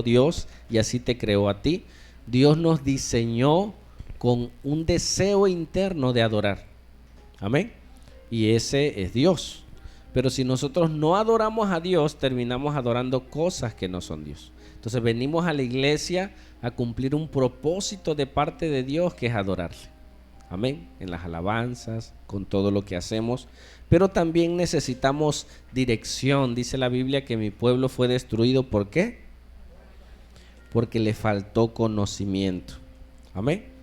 Dios y así te creó a ti. Dios nos diseñó con un deseo interno de adorar. Amén. Y ese es Dios. Pero si nosotros no adoramos a Dios, terminamos adorando cosas que no son Dios. Entonces venimos a la iglesia a cumplir un propósito de parte de Dios, que es adorarle. Amén. En las alabanzas, con todo lo que hacemos. Pero también necesitamos dirección. Dice la Biblia que mi pueblo fue destruido. ¿Por qué? Porque le faltó conocimiento. Amén.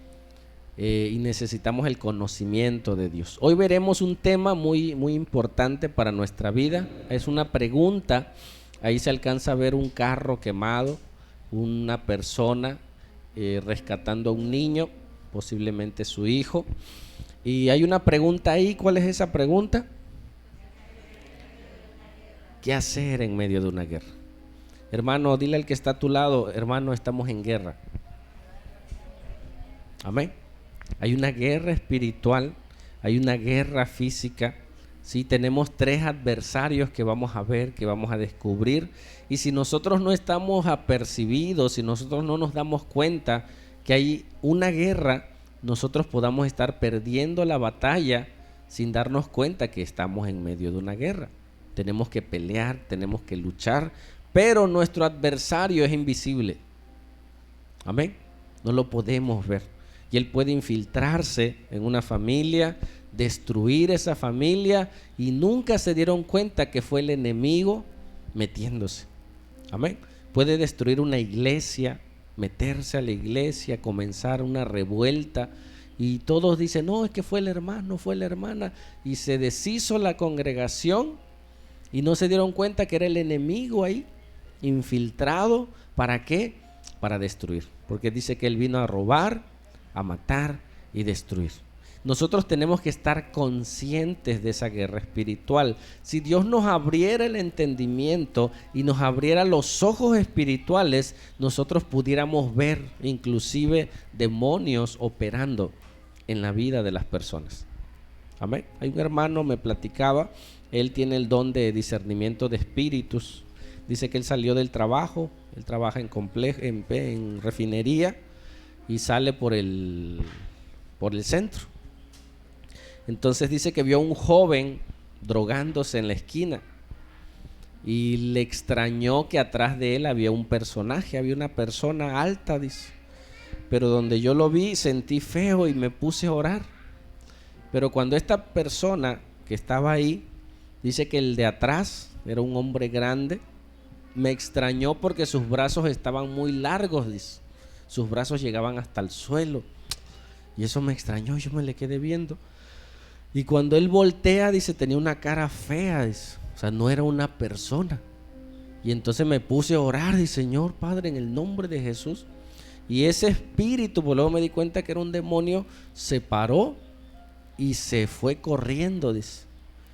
Y necesitamos el conocimiento de Dios. Hoy veremos un tema muy, muy importante para nuestra vida. Es una pregunta. Ahí se alcanza a ver un carro quemado, una persona rescatando a un niño, posiblemente su hijo. Y hay una pregunta ahí. ¿Cuál es esa pregunta? ¿Qué hacer en medio de una guerra? Hermano, dile al que está a tu lado: hermano, estamos en guerra. Amén. Hay una guerra espiritual, hay una guerra física. Sí, tenemos 3 adversarios que vamos a ver, que vamos a descubrir. Y si nosotros no estamos apercibidos, si nosotros no nos damos cuenta que hay una guerra, nosotros podamos estar perdiendo la batalla sin darnos cuenta que estamos en medio de una guerra. Tenemos que pelear, tenemos que luchar, pero nuestro adversario es invisible. Amén. No lo podemos ver. Y él puede infiltrarse en una familia, destruir esa familia, y nunca se dieron cuenta que fue el enemigo metiéndose. Amén. Puede destruir una iglesia, meterse a la iglesia, comenzar una revuelta, y todos dicen: no, es que fue el hermano, fue la hermana, y se deshizo la congregación y no se dieron cuenta que era el enemigo ahí, infiltrado. ¿Para qué? Para destruir, porque dice que él vino a robar, a matar y destruir. Nosotros tenemos que estar conscientes de esa guerra espiritual. Si Dios nos abriera el entendimiento y nos abriera los ojos espirituales, nosotros pudiéramos ver inclusive demonios operando en la vida de las personas. Amén. Hay un hermano me platicaba, él tiene el don de discernimiento de espíritus. Dice que él salió del trabajo, él trabaja en refinería, y sale por el centro. Entonces dice que vio a un joven drogándose en la esquina y le extrañó que atrás de él había un personaje, había una persona alta, dice. Pero donde yo lo vi sentí feo y me puse a orar. Pero cuando esta persona que estaba ahí, dice que el de atrás era un hombre grande, me extrañó porque sus brazos estaban muy largos, dice. Sus brazos llegaban hasta el suelo, y eso me extrañó. Yo me le quedé viendo, y cuando él voltea, dice, tenía una cara fea, dice. O sea, no era una persona. Y entonces me puse a orar, dice: Señor Padre, en el nombre de Jesús. Y ese espíritu, pues luego me di cuenta que era un demonio, se paró y se fue corriendo, dice.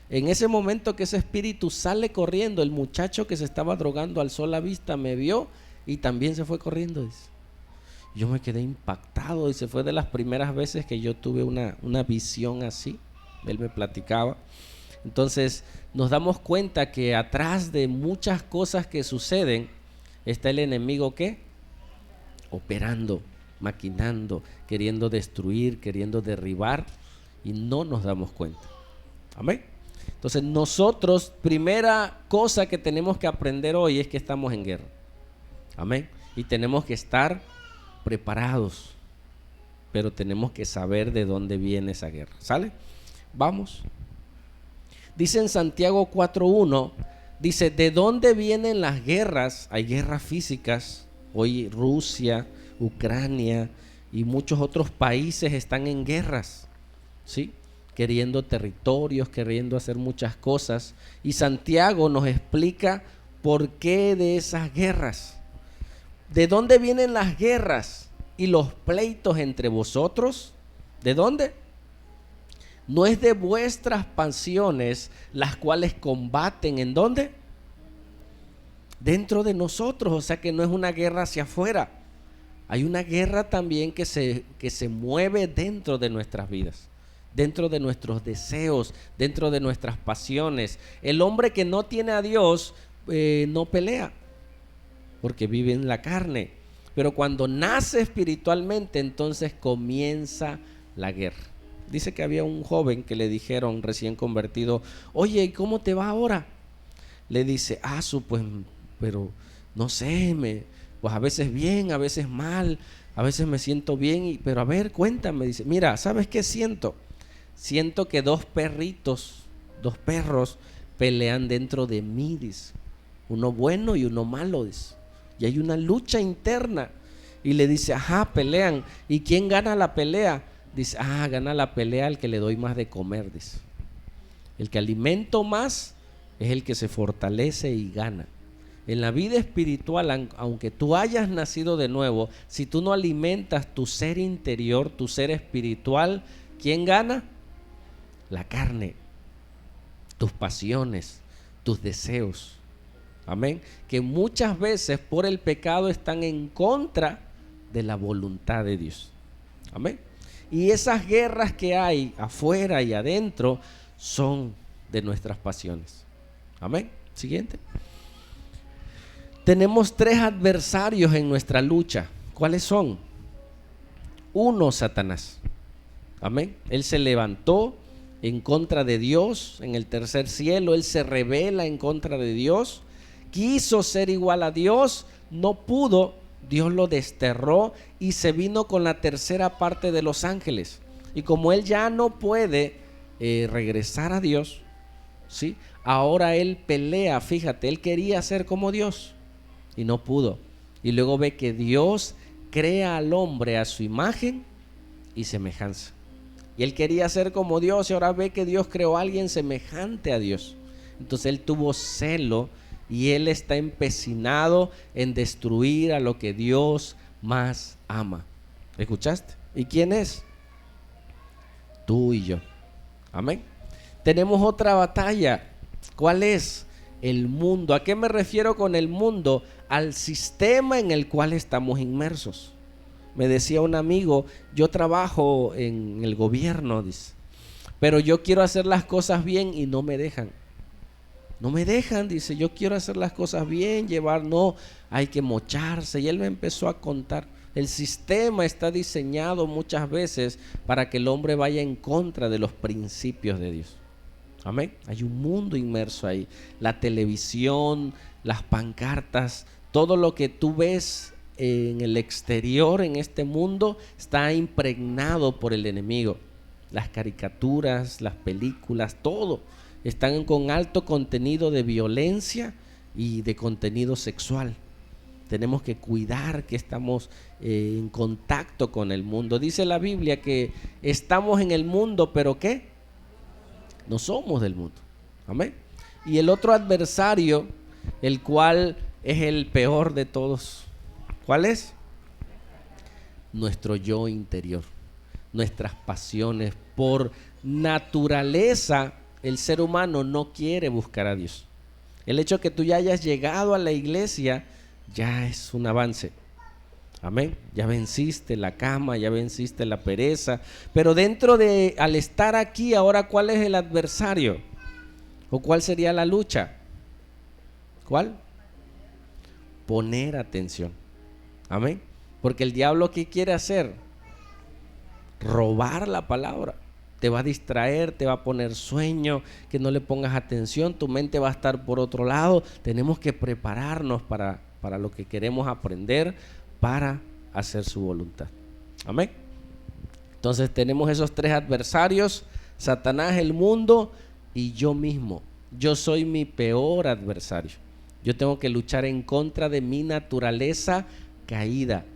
En ese momento que ese espíritu sale corriendo, el muchacho que se estaba drogando alzó la vista, me vio y también se fue corriendo, dice. Yo me quedé impactado, y se fue de las primeras veces que yo tuve una visión así. Él me platicaba. Entonces nos damos cuenta que atrás de muchas cosas que suceden está el enemigo, ¿qué? Operando, maquinando, queriendo destruir, queriendo derribar, y no nos damos cuenta. Amén. Entonces nosotros, primera cosa que tenemos que aprender hoy es que estamos en guerra. Amén. Y tenemos que estar preparados, pero tenemos que saber de dónde viene esa guerra. ¿Sale? Vamos. Dice en Santiago 4:1, dice: ¿de dónde vienen las guerras? Hay guerras físicas. Hoy Rusia, Ucrania y muchos otros países están en guerras, ¿sí? Queriendo territorios, queriendo hacer muchas cosas. Y Santiago nos explica por qué de esas guerras. ¿De dónde vienen las guerras y los pleitos entre vosotros? ¿De dónde? No es de vuestras pasiones las cuales combaten. ¿En dónde? Dentro de nosotros. O sea que no es una guerra hacia afuera. Hay una guerra también que se mueve dentro de nuestras vidas, dentro de nuestros deseos, dentro de nuestras pasiones. El hombre que no tiene a Dios no pelea. porque vive en la carne. Pero cuando nace espiritualmente, entonces comienza la guerra. Dice que había un joven que le dijeron, recién convertido: oye, ¿y cómo te va ahora? Le dice: pues, pero no sé, pues a veces bien, a veces mal, a veces me siento bien, pero a ver, cuéntame. Dice: mira, ¿sabes qué siento? Siento que dos perros pelean dentro de mí, dice. Uno bueno y uno malo, dice. Y hay una lucha interna. Y le dice: ajá, pelean. ¿Y quién gana la pelea? Dice: gana la pelea el que le doy más de comer, dice. El que alimento más es el que se fortalece y gana. En la vida espiritual, aunque tú hayas nacido de nuevo, si tú no alimentas tu ser interior, tu ser espiritual, ¿quién gana? La carne, tus pasiones, tus deseos. Amén. Que muchas veces por el pecado están en contra de la voluntad de Dios. Amén. Y esas guerras que hay afuera y adentro son de nuestras pasiones. Amén. Siguiente. Tenemos 3 adversarios en nuestra lucha. ¿Cuáles son? 1, Satanás. Amén. Él se levantó en contra de Dios en el tercer cielo. Él se rebela en contra de Dios. Quiso ser igual a Dios, no pudo. Dios lo desterró y se vino con la tercera parte de los ángeles. Y como él ya no puede regresar a Dios, ¿sí? Ahora él pelea. Fíjate, él quería ser como Dios y no pudo. Y luego ve que Dios crea al hombre a su imagen y semejanza. Y él quería ser como Dios y ahora ve que Dios creó a alguien semejante a Dios. Entonces él tuvo celo y él está empecinado en destruir a lo que Dios más ama. ¿Escuchaste? ¿Y quién es? Tú y yo. Amén. Tenemos otra batalla. ¿Cuál es? El mundo. ¿A qué me refiero con el mundo? Al sistema en el cual estamos inmersos. Me decía un amigo: yo trabajo en el gobierno, dice, pero yo quiero hacer las cosas bien y no me dejan. No me dejan, dice, yo quiero hacer las cosas bien, no, hay que mocharse. Y él me empezó a contar. El sistema está diseñado muchas veces para que el hombre vaya en contra de los principios de Dios. Amén. Hay un mundo inmerso ahí. La televisión, las pancartas, todo lo que tú ves en el exterior, en este mundo, está impregnado por el enemigo. Las caricaturas, las películas, todo están con alto contenido de violencia y de contenido sexual. Tenemos que cuidar que estamos en contacto con el mundo. Dice la Biblia que estamos en el mundo, pero ¿qué? No somos del mundo. Amén. Y el otro adversario, el cual es el peor de todos, ¿cuál es? Nuestro yo interior, nuestras pasiones. Por naturaleza, el ser humano no quiere buscar a Dios. El hecho de que tú ya hayas llegado a la iglesia ya es un avance. Amén. Ya venciste la cama, ya venciste la pereza. Pero al estar aquí, ahora, ¿cuál es el adversario? ¿O cuál sería la lucha? ¿Cuál? Poner atención. Amén. Porque el diablo, ¿qué quiere hacer? Robar la palabra. Te va a distraer, te va a poner sueño, que no le pongas atención, tu mente va a estar por otro lado. Tenemos que prepararnos para lo que queremos aprender, para hacer su voluntad. Amén. Entonces tenemos esos 3 adversarios: Satanás, el mundo y yo mismo. Yo soy mi peor adversario. Yo tengo que luchar en contra de mi naturaleza caída.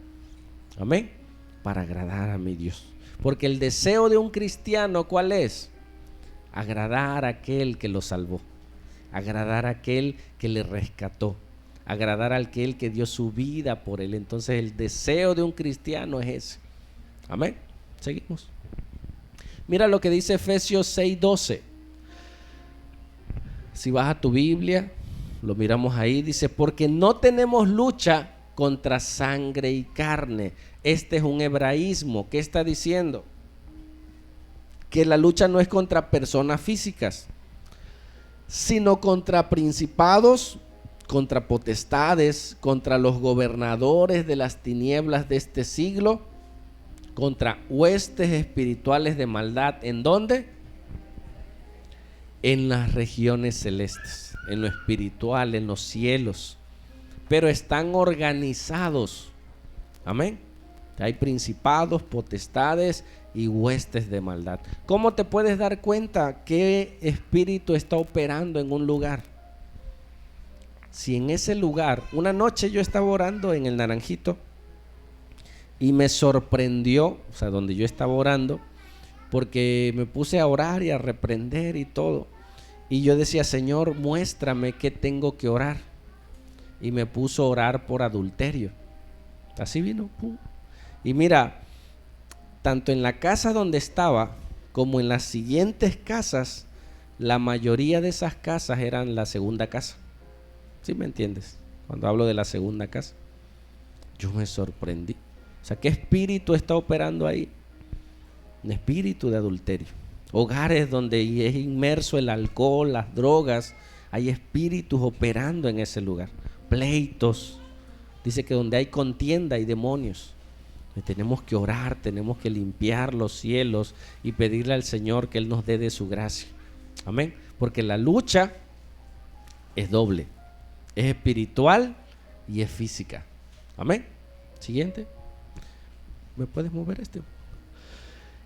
Amén. Para agradar a mi Dios. Porque el deseo de un cristiano, ¿cuál es? Agradar a aquel que lo salvó, agradar a aquel que le rescató, agradar a aquel que dio su vida por él. Entonces el deseo de un cristiano es ese. Amén. Seguimos. Mira lo que dice Efesios 6:12. Si vas a tu Biblia, lo miramos ahí. Dice: porque no tenemos lucha contra sangre y carne. Este es un hebraísmo. ¿Qué está diciendo? Que la lucha no es contra personas físicas, sino contra principados, contra potestades, contra los gobernadores de las tinieblas de este siglo, contra huestes espirituales de maldad. ¿En dónde? En las regiones celestes, en lo espiritual, en los cielos. Pero están organizados. Amén. Hay principados, potestades y huestes de maldad. ¿Cómo te puedes dar cuenta qué espíritu está operando en un lugar? Si en ese lugar, una noche yo estaba orando en el Naranjito y me sorprendió, o sea, donde yo estaba orando, porque me puse a orar y a reprender y todo. Y yo decía, Señor, muéstrame qué tengo que orar. Y me puso a orar por adulterio. Así vino, pum. Y mira, tanto en la casa donde estaba como en las siguientes casas, la mayoría de esas casas eran la segunda casa. ¿Sí me entiendes? Cuando hablo de la segunda casa, yo me sorprendí. O sea, ¿qué espíritu está operando ahí? Un espíritu de adulterio. Hogares donde es inmerso el alcohol, las drogas, hay espíritus operando en ese lugar. Pleitos. Dice que donde hay contienda hay demonios. Tenemos que orar, tenemos que limpiar los cielos y pedirle al Señor que Él nos dé de su gracia. Amén. Porque la lucha es doble. Es espiritual y es física. Amén. Siguiente. ¿Me puedes mover este?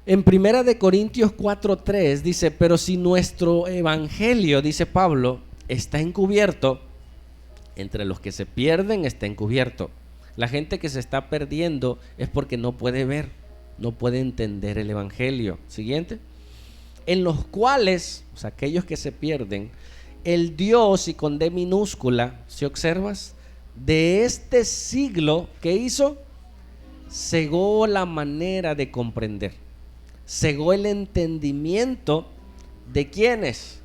En 1 Corintios 4:3 dice, pero si nuestro evangelio, dice Pablo, está encubierto, entre los que se pierden está encubierto. La gente que se está perdiendo es porque no puede ver, no puede entender el evangelio. Siguiente. En los cuales, o sea, aquellos que se pierden, el Dios, y con D minúscula, si observas, de este siglo, ¿qué hizo? Cegó la manera de comprender. Cegó el entendimiento de ¿quiénes?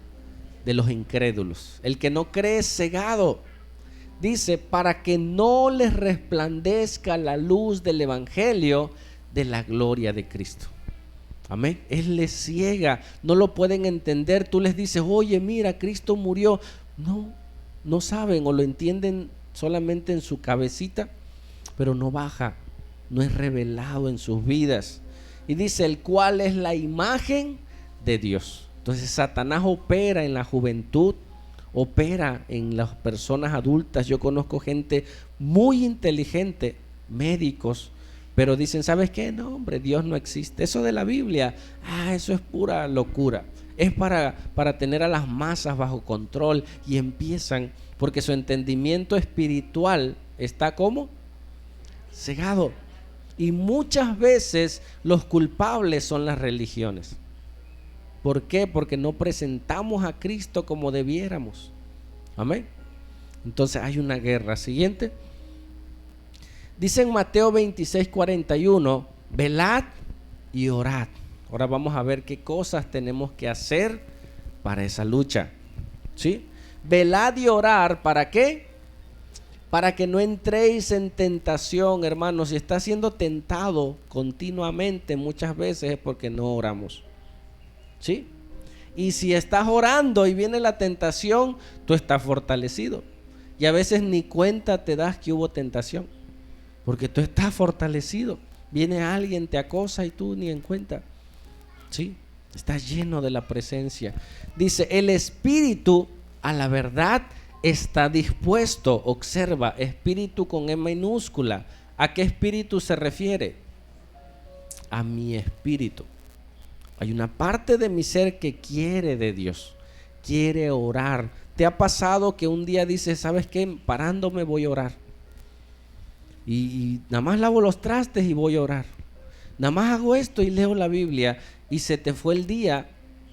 De los incrédulos. El que no cree es cegado. Dice, para que no les resplandezca la luz del evangelio de la gloria de Cristo. Amén. Él les ciega, no lo pueden entender. Tú les dices, oye, mira, Cristo murió. No saben o lo entienden solamente en su cabecita, pero no baja, no es revelado en sus vidas. Y dice, el cual es la imagen de Dios. Entonces Satanás opera en la juventud, opera en las personas adultas. Yo conozco gente muy inteligente, médicos, pero dicen, ¿sabes qué? No, hombre, Dios no existe. Eso de la Biblia, eso es pura locura. Es para tener a las masas bajo control. Y empiezan, porque su entendimiento espiritual está ¿cómo? Cegado. Y muchas veces los culpables son las religiones. ¿Por qué? Porque no presentamos a Cristo como debiéramos. Amén. Entonces hay una guerra. Siguiente. Dice en Mateo 26:41, velad y orad. Ahora vamos a ver qué cosas tenemos que hacer para esa lucha. ¿Sí? Velad y orar, ¿para qué? Para que no entréis en tentación, hermanos. Si estás siendo tentado continuamente, muchas veces es porque no oramos. ¿Sí? Y si estás orando y viene la tentación, tú estás fortalecido. Y a veces ni cuenta te das que hubo tentación, porque tú estás fortalecido. Viene alguien, te acosa y tú ni en cuenta. ¿Sí? Estás lleno de la presencia. Dice, el espíritu a la verdad está dispuesto. Observa, espíritu con E minúscula. ¿A qué espíritu se refiere? A mi espíritu. Hay una parte de mi ser que quiere de Dios, quiere orar. ¿Te ha pasado que un día dices, ¿sabes qué? Parándome voy a orar. Y nada más lavo los trastes y voy a orar. Nada más hago esto y leo la Biblia. Y se te fue el día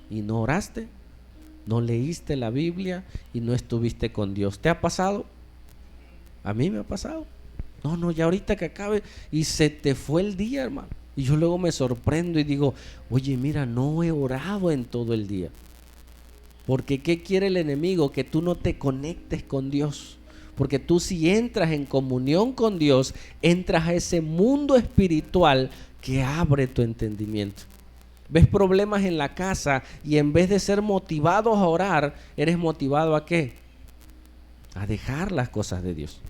y no oraste, no leíste la Biblia y no estuviste con Dios. ¿Te ha pasado? A mí me ha pasado. No, ya ahorita que acabe y se te fue el día, hermano. Y yo luego me sorprendo y digo, oye, mira, no he orado en todo el día. Porque ¿qué quiere el enemigo? Que tú no te conectes con Dios. Porque tú si entras en comunión con Dios, entras a ese mundo espiritual que abre tu entendimiento. Ves problemas en la casa y en vez de ser motivados a orar, eres motivado ¿a qué? a dejar las cosas de Dios.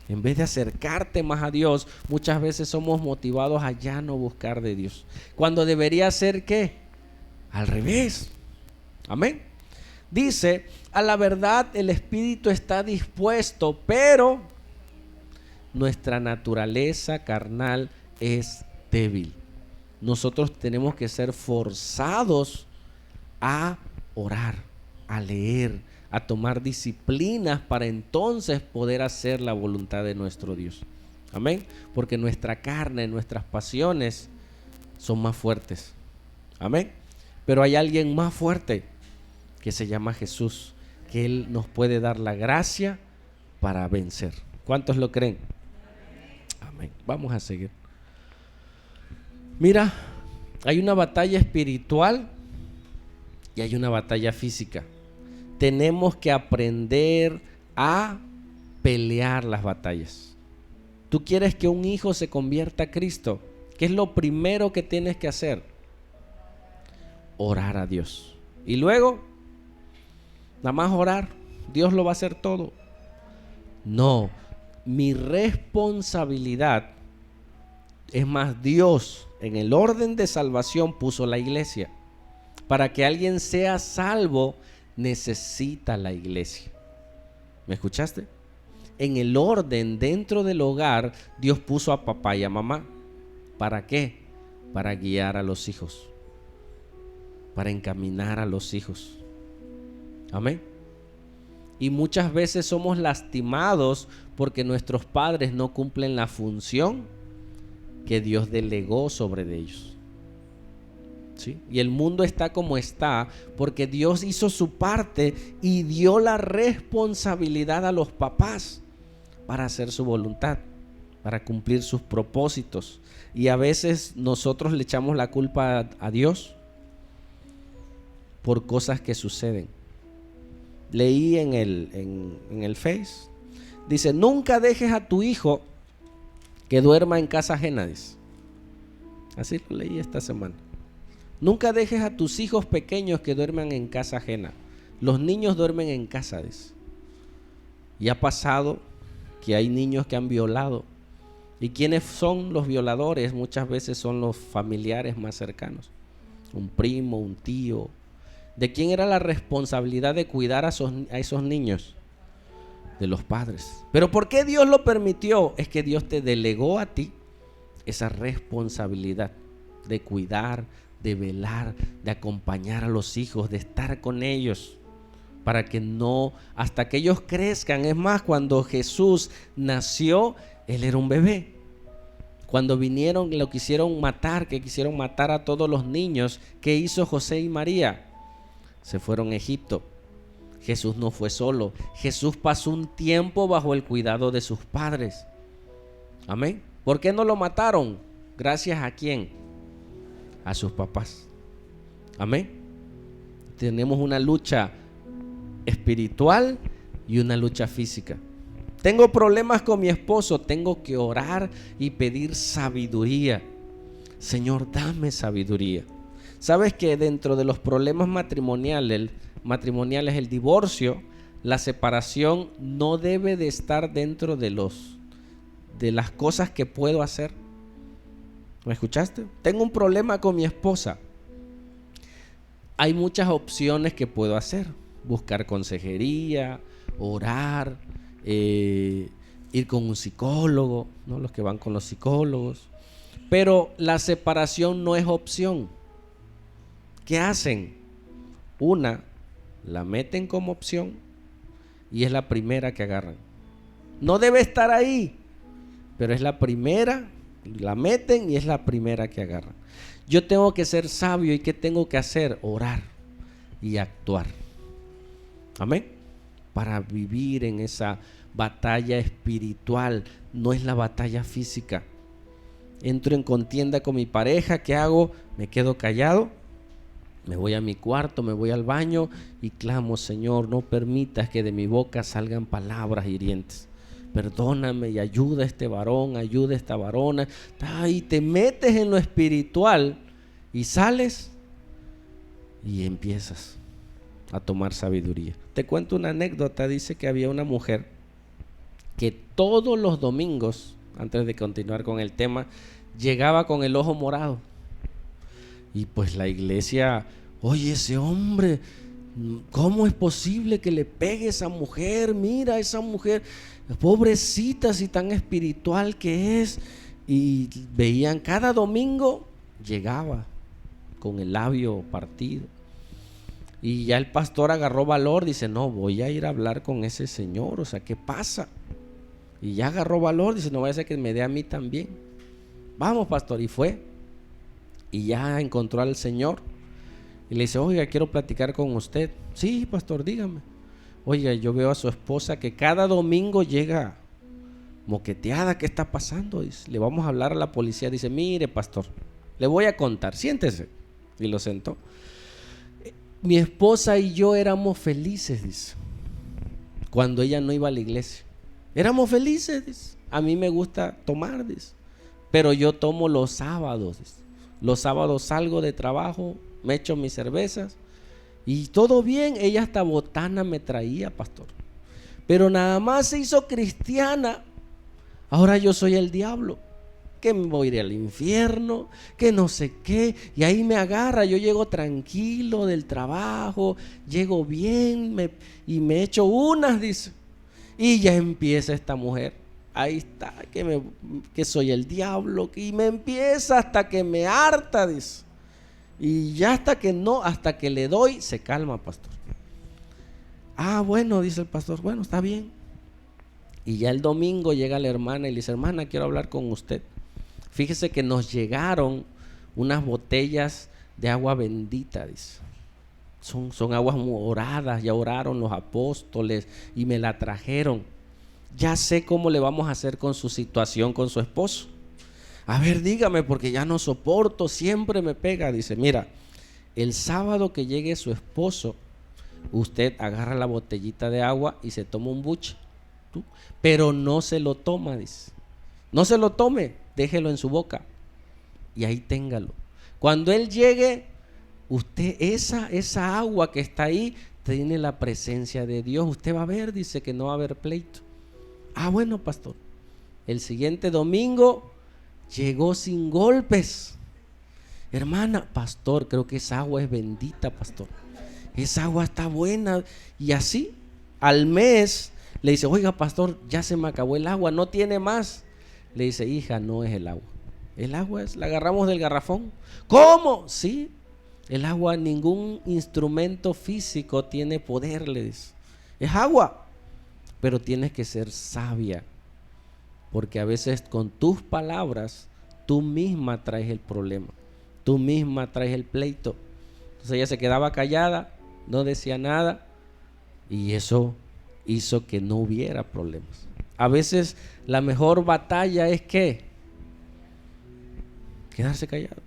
En vez de acercarte más a Dios, muchas veces somos motivados a ya no buscar de Dios. Cuando debería ser, ¿qué? Al revés. Amén. Dice, a la verdad el espíritu está dispuesto, pero nuestra naturaleza carnal es débil. Nosotros tenemos que ser forzados a orar, a leer, a tomar disciplinas para entonces poder hacer la voluntad de nuestro Dios. Amén. Porque nuestra carne, nuestras pasiones son más fuertes. Amén. Pero hay alguien más fuerte que se llama Jesús, que Él nos puede dar la gracia para vencer. ¿Cuántos lo creen? Amén. Vamos a seguir. Mira, hay una batalla espiritual y hay una batalla física. Tenemos que aprender a pelear las batallas. ¿Tú quieres que un hijo se convierta a Cristo? ¿Qué es lo primero que tienes que hacer? Orar a Dios. Y luego, nada más orar, Dios lo va a hacer todo. No, mi responsabilidad, es más, Dios en el orden de salvación puso la iglesia. Para que alguien sea salvo, necesita la iglesia. ¿Me escuchaste? En el orden dentro del hogar, Dios puso a papá y a mamá. ¿Para qué? Para guiar a los hijos, para encaminar a los hijos. Amén. Y muchas veces somos lastimados porque nuestros padres no cumplen la función que Dios delegó sobre de ellos. ¿Sí? Y el mundo está como está porque Dios hizo su parte y dio la responsabilidad a los papás para hacer su voluntad, para cumplir sus propósitos. Y a veces nosotros le echamos la culpa a Dios por cosas que suceden. Leí en el Face, dice, nunca dejes a tu hijo que duerma en casa ajena, dice. Así lo leí esta semana. Nunca dejes a tus hijos pequeños que duerman en casa ajena. Los niños duermen en casa, dice. Y ha pasado que hay niños que han violado. ¿Y quiénes son los violadores? Muchas veces son los familiares más cercanos. Un primo, un tío. ¿De quién era la responsabilidad de cuidar a esos niños? De los padres. ¿Pero por qué Dios lo permitió? Es que Dios te delegó a ti esa responsabilidad de cuidar, de velar, de acompañar a los hijos, de estar con ellos, para que no, hasta que ellos crezcan. Es más, cuando Jesús nació, Él era un bebé. Cuando vinieron y lo quisieron matar, que quisieron matar a todos los niños, ¿qué hizo José y María? Se fueron a Egipto. Jesús no fue solo. Jesús pasó un tiempo bajo el cuidado de sus padres. Amén. ¿Por qué no lo mataron? ¿Gracias a quién? A sus papás. Amén. Tenemos una lucha espiritual y una lucha física. Tengo problemas con mi esposo, tengo que orar y pedir sabiduría. Señor, dame sabiduría. ¿Sabes que dentro de los problemas matrimoniales, el divorcio, la separación no debe de estar dentro de las cosas que puedo hacer? ¿Me escuchaste? Tengo un problema con mi esposa. Hay muchas opciones que puedo hacer. Buscar consejería, orar, ir con un psicólogo, ¿no? Los que van con los psicólogos. Pero la separación no es opción. ¿Qué hacen? Una, la meten como opción y es la primera que agarran. No debe estar ahí, pero es la primera. La meten y es la primera que agarran. Yo tengo que ser sabio. ¿Y qué tengo que hacer? Orar y actuar. Amén. Para vivir en esa batalla espiritual. No es la batalla física. Entro en contienda con mi pareja. ¿Qué hago? Me quedo callado. Me voy a mi cuarto, me voy al baño y clamo, Señor, no permitas que de mi boca salgan palabras hirientes. Perdóname y ayuda a este varón, ayuda a esta varona. Y te metes en lo espiritual y sales y empiezas a tomar sabiduría. te cuento una anécdota. Dice que había una mujer que todos los domingos, antes de continuar con el tema, llegaba con el ojo morado. Y pues la iglesia, oye, ese hombre, ¿cómo es posible que le pegue a esa mujer? Mira, esa mujer, pobrecita, si tan espiritual que es. Y veían cada domingo, llegaba con el labio partido. Y ya el pastor agarró valor, dice, no, voy a ir a hablar con ese señor, o sea, ¿qué pasa? Y ya agarró valor, dice, no vaya a ser que me dé a mí también. Vamos, pastor, y fue. Y ya encontró al señor y le dice, oiga, quiero platicar con usted. Sí, pastor, dígame. Oiga, yo veo a su esposa que cada domingo llega moqueteada, ¿qué está pasando? Dice, le vamos a hablar a la policía. Dice, mire, pastor, le voy a contar, siéntese. Y lo sentó. Mi esposa y yo éramos felices, dice, cuando ella no iba a la iglesia. Éramos felices, dice. A mí me gusta tomar, dice, pero yo tomo los sábados, dice. Los sábados salgo de trabajo, me echo mis cervezas y todo bien. Ella hasta botana me traía, pastor, pero nada más se hizo cristiana. Ahora yo soy el diablo, que me voy a ir al infierno, que no sé qué. Y ahí me agarra, yo llego tranquilo del trabajo, llego bien y me echo unas, dice. Y ya empieza esta mujer, ahí está, que soy el diablo, y me empieza hasta que me harta, dice. Y ya hasta que le doy, se calma, pastor. Ah, bueno, dice el pastor, bueno, está bien. Y ya el domingo llega la hermana y le dice, hermana, quiero hablar con usted. Fíjese que nos llegaron unas botellas de agua bendita, dice. Son aguas oradas, ya oraron los apóstoles y me la trajeron. Ya sé cómo le vamos a hacer con su situación con su esposo. A ver, dígame, porque ya no soporto, siempre me pega. Dice, mira, el sábado que llegue su esposo, usted agarra la botellita de agua y se toma un buche, pero no se lo toma, dice. No se lo tome, déjelo en su boca y ahí téngalo. Cuando él llegue, usted, esa agua que está ahí, tiene la presencia de Dios. Usted va a ver, dice, que no va a haber pleito. Ah, bueno, pastor. El siguiente domingo llegó sin golpes. Hermana, pastor, creo que esa agua es bendita, pastor. Esa agua está buena. Y así, al mes, le dice, oiga, pastor, ya se me acabó el agua, no tiene más. Le dice, hija, no es el agua. El agua la agarramos del garrafón. ¿Cómo? Sí, el agua, ningún instrumento físico tiene poder, le dice. Es agua. Pero tienes que ser sabia, porque a veces con tus palabras tú misma traes el problema, tú misma traes el pleito. Entonces ella se quedaba callada, no decía nada, y eso hizo que no hubiera problemas. A veces la mejor batalla es ¿qué? Quedarse callado.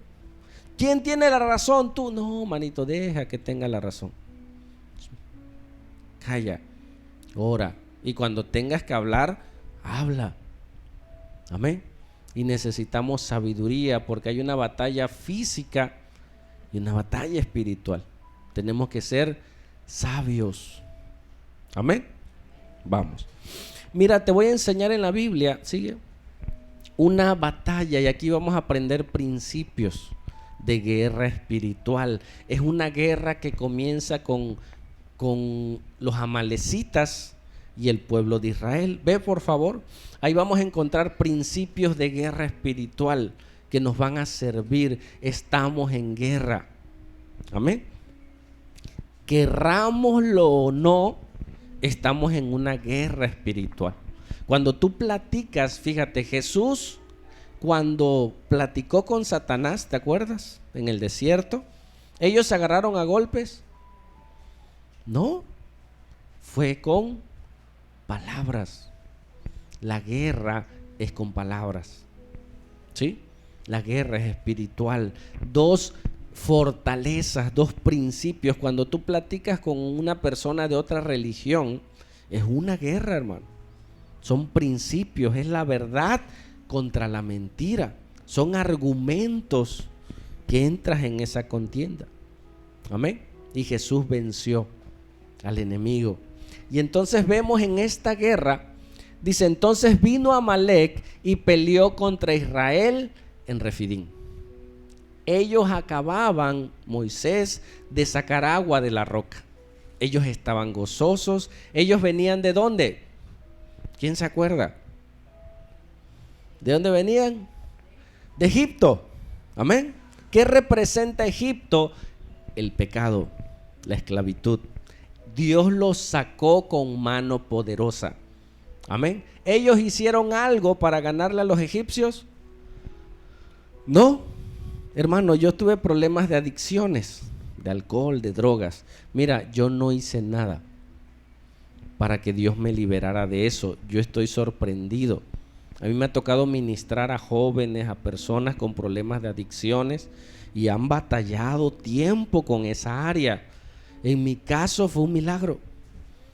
¿Quién tiene la razón? Tú. No, manito, deja que tenga la razón. Calla, ora. Y cuando tengas que hablar, habla. Amén. Y necesitamos sabiduría, porque hay una batalla física y una batalla espiritual. Tenemos que ser sabios. Amén. Vamos. Mira, te voy a enseñar en la Biblia, sigue, una batalla, y aquí vamos a aprender principios de guerra espiritual. Es una guerra que comienza con los amalecitas y el pueblo de Israel. Ve, por favor, ahí vamos a encontrar principios de guerra espiritual que nos van a servir. Estamos en guerra. Amén. Querrámoslo o no, estamos en una guerra espiritual. Cuando tú platicas, fíjate, Jesús, cuando platicó con Satanás, ¿te acuerdas? En el desierto, ellos se agarraron a golpes. No, fue con palabras. La guerra es con palabras, ¿sí? La guerra es espiritual. Dos fortalezas, dos principios. Cuando tú platicas con una persona de otra religión, es una guerra, hermano. Son principios, es la verdad contra la mentira. Son argumentos que entras en esa contienda. Amén. Y Jesús venció. al enemigo. Y entonces vemos en esta guerra, dice, entonces vino Amalec y peleó contra Israel en Refidín. Ellos acababan, Moisés, de sacar agua de la roca. Ellos estaban gozosos. Ellos venían ¿de dónde? ¿Quién se acuerda? ¿De dónde venían? De Egipto. Amén. ¿Qué representa Egipto? El pecado, la esclavitud. Dios los sacó con mano poderosa. Amén. ¿Ellos hicieron algo para ganarle a los egipcios? No. Hermano, yo tuve problemas de adicciones, de alcohol, de drogas. Mira, yo no hice nada para que Dios me liberara de eso. Yo estoy sorprendido. A mí me ha tocado ministrar a jóvenes, a personas con problemas de adicciones y han batallado tiempo con esa área. En mi caso fue un milagro.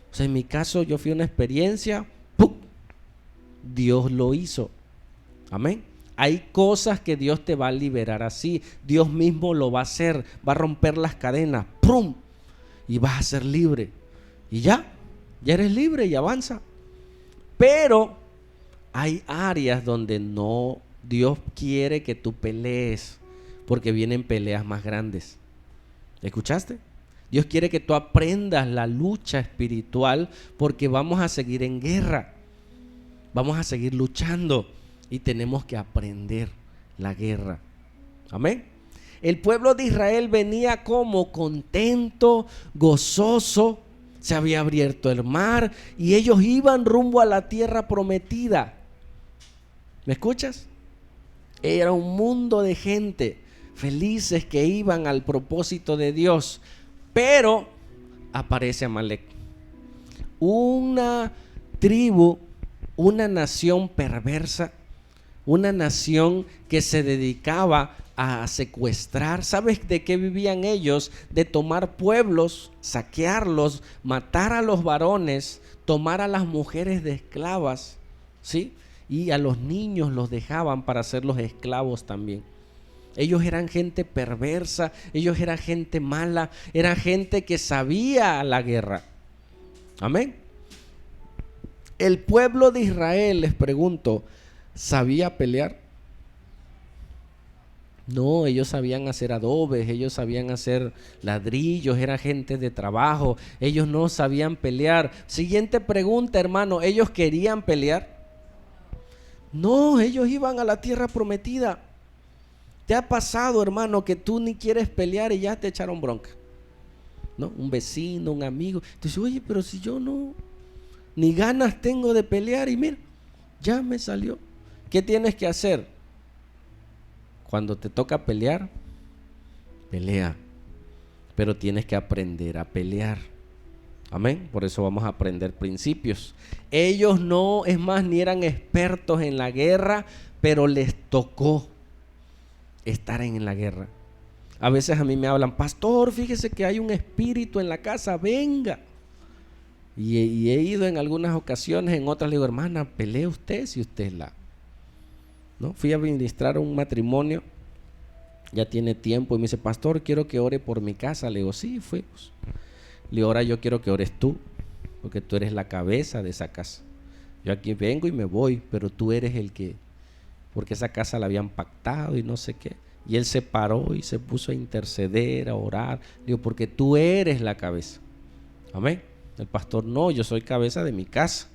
O sea, en mi caso yo fui una experiencia, ¡pum! Dios lo hizo. Amén. Hay cosas que Dios te va a liberar así. Dios mismo lo va a hacer. Va a romper las cadenas. ¡Prum! Y vas a ser libre. Y ya eres libre y avanza. Pero hay áreas donde no, Dios quiere que tú pelees, porque vienen peleas más grandes. ¿Escuchaste? Dios quiere que tú aprendas la lucha espiritual, porque vamos a seguir en guerra. Vamos a seguir luchando y tenemos que aprender la guerra. Amén. El pueblo de Israel venía como contento, gozoso. Se había abierto el mar y ellos iban rumbo a la tierra prometida. ¿Me escuchas? Era un mundo de gente felices que iban al propósito de Dios. Pero aparece Amalec, una tribu, una nación perversa, una nación que se dedicaba a secuestrar. ¿Sabes de qué vivían ellos? De tomar pueblos, saquearlos, matar a los varones, tomar a las mujeres de esclavas, ¿sí? Y a los niños los dejaban para hacerlos esclavos también. Ellos eran gente perversa, ellos eran gente mala, eran gente que sabía la guerra. Amén. El pueblo de Israel, les pregunto, ¿sabía pelear? No, ellos sabían hacer adobes, ellos sabían hacer ladrillos, era gente de trabajo, ellos no sabían pelear. Siguiente pregunta, hermano, ¿ellos querían pelear? No, ellos iban a la tierra prometida. ¿Te ha pasado, hermano, que tú ni quieres pelear y ya te echaron bronca? ¿No? Un vecino, un amigo. Entonces, oye, pero si yo no, ni ganas tengo de pelear y mira, ya me salió. ¿Qué tienes que hacer? Cuando te toca pelear, pelea. Pero tienes que aprender a pelear. Amén. Por eso vamos a aprender principios. Ellos no, es más, ni eran expertos en la guerra, pero les tocó estar en la guerra. A veces a mí me hablan, pastor, fíjese que hay un espíritu en la casa, venga. Y he ido en algunas ocasiones, en otras le digo, hermana, pelee usted si usted es la... ¿No? Fui a ministrar un matrimonio, ya tiene tiempo, y me dice, pastor, quiero que ore por mi casa. Le digo, sí, fuimos. Le digo, ahora yo quiero que ores tú, porque tú eres la cabeza de esa casa. Yo aquí vengo y me voy, pero tú eres el que... Porque esa casa la habían pactado y no sé qué. Y él se paró y se puso a interceder, a orar. Digo, porque tú eres la cabeza. Amén. El pastor, no, yo soy cabeza de mi casa.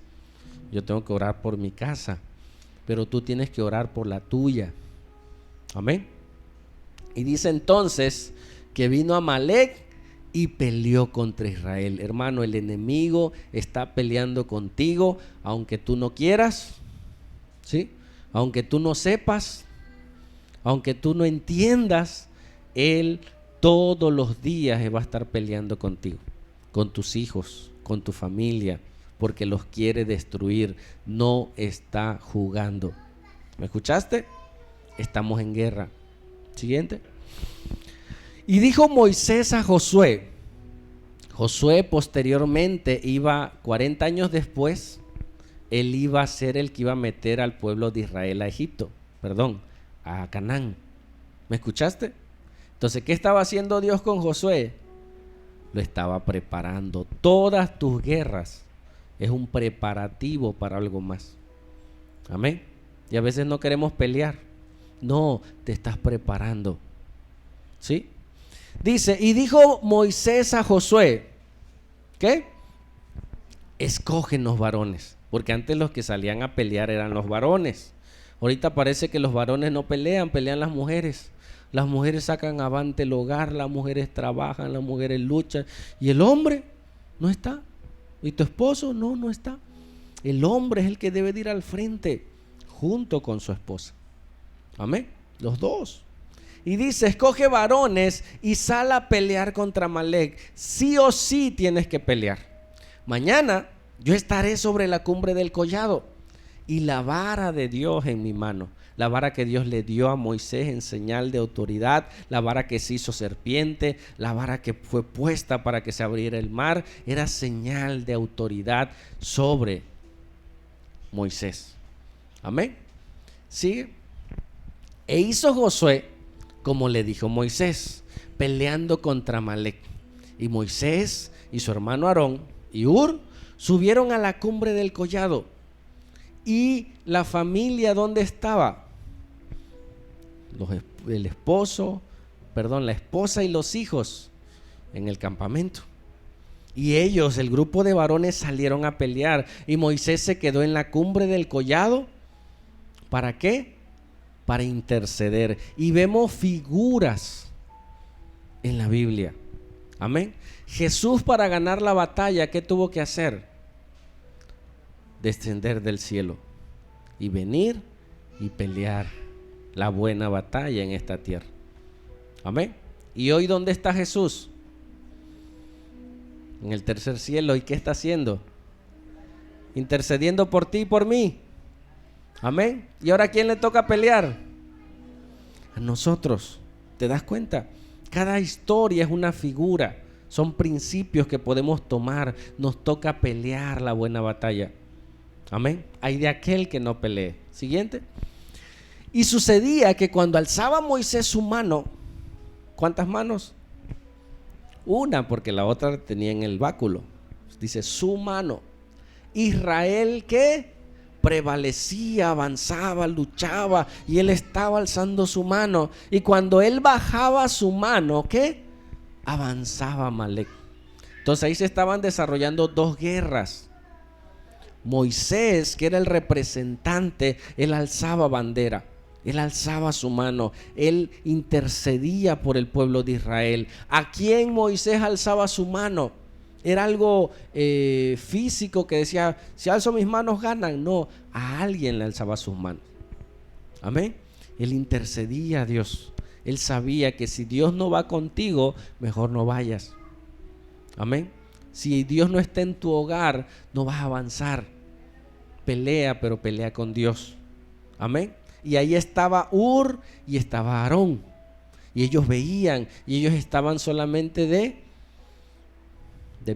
Yo tengo que orar por mi casa. Pero tú tienes que orar por la tuya. Amén. Y dice entonces que vino Amalec y peleó contra Israel. Hermano, el enemigo está peleando contigo, aunque tú no quieras, ¿sí? Aunque tú no sepas, aunque tú no entiendas, él todos los días va a estar peleando contigo, con tus hijos, con tu familia, porque los quiere destruir. No está jugando. ¿Me escuchaste? Estamos en guerra. Siguiente. Y dijo Moisés a Josué. Josué posteriormente iba, 40 años después, él iba a ser el que iba a meter al pueblo de Israel a Canaán. ¿Me escuchaste? Entonces, ¿qué estaba haciendo Dios con Josué? lo estaba preparando. Todas tus guerras es un preparativo para algo más. Amén. Y a veces no queremos pelear. No, te estás preparando. ¿Sí? Dice, y dijo Moisés a Josué, ¿qué? Escógenos varones. Porque antes los que salían a pelear eran los varones. Ahorita parece que los varones no pelean, pelean las mujeres. Las mujeres sacan avante el hogar, las mujeres trabajan, las mujeres luchan. Y el hombre no está. ¿Y tu esposo? No, no está. El hombre es el que debe de ir al frente junto con su esposa. Amén. Los dos. Y dice, escoge varones y sal a pelear contra Amalec. Sí o sí tienes que pelear. Mañana yo estaré sobre la cumbre del collado y la vara de Dios en mi mano. La vara que Dios le dio a Moisés en señal de autoridad, la vara que se hizo serpiente, la vara que fue puesta para que se abriera el mar, era señal de autoridad sobre Moisés. Amén. Sigue. E hizo Josué como le dijo Moisés, peleando contra Amalec. Y Moisés y su hermano Aarón y Hur subieron a la cumbre del collado. ¿Y la familia dónde estaba? La esposa y los hijos en el campamento. Y ellos, el grupo de varones, salieron a pelear. Y Moisés se quedó en la cumbre del collado. ¿Para qué? Para interceder. Y vemos figuras en la Biblia. Amén. Jesús, para ganar la batalla, ¿qué tuvo que hacer? Descender del cielo y venir y pelear la buena batalla en esta tierra. Amén. ¿Y hoy dónde está Jesús? En el tercer cielo. ¿Y qué está haciendo? Intercediendo por ti y por mí. Amén. ¿Y ahora a quién le toca pelear? A nosotros. ¿Te das cuenta? Cada historia es una figura. Son principios que podemos tomar. Nos toca pelear la buena batalla. Amén. Hay de aquel que no pelee. Siguiente. Y sucedía que cuando alzaba Moisés su mano, ¿cuántas manos? Una, porque la otra tenía en el báculo. Dice su mano. Israel, ¿qué? Prevalecía, avanzaba, luchaba, y él estaba alzando su mano. Y cuando él bajaba su mano, ¿qué? Avanzaba Amalec. Entonces ahí se estaban desarrollando dos guerras. Moisés, que era el representante, él alzaba bandera, él alzaba su mano, él intercedía por el pueblo de Israel. ¿A quién Moisés alzaba su mano? ¿Era algo físico que decía, si alzo mis manos ganan? No, a alguien le alzaba sus manos. Amén. Él intercedía a Dios. Él sabía que si Dios no va contigo, mejor no vayas. Amén. Si Dios no está en tu hogar, no vas a avanzar. Pelea, pero pelea con Dios. Amén. Y ahí estaba Hur y estaba Aarón. Y ellos veían, y ellos estaban solamente de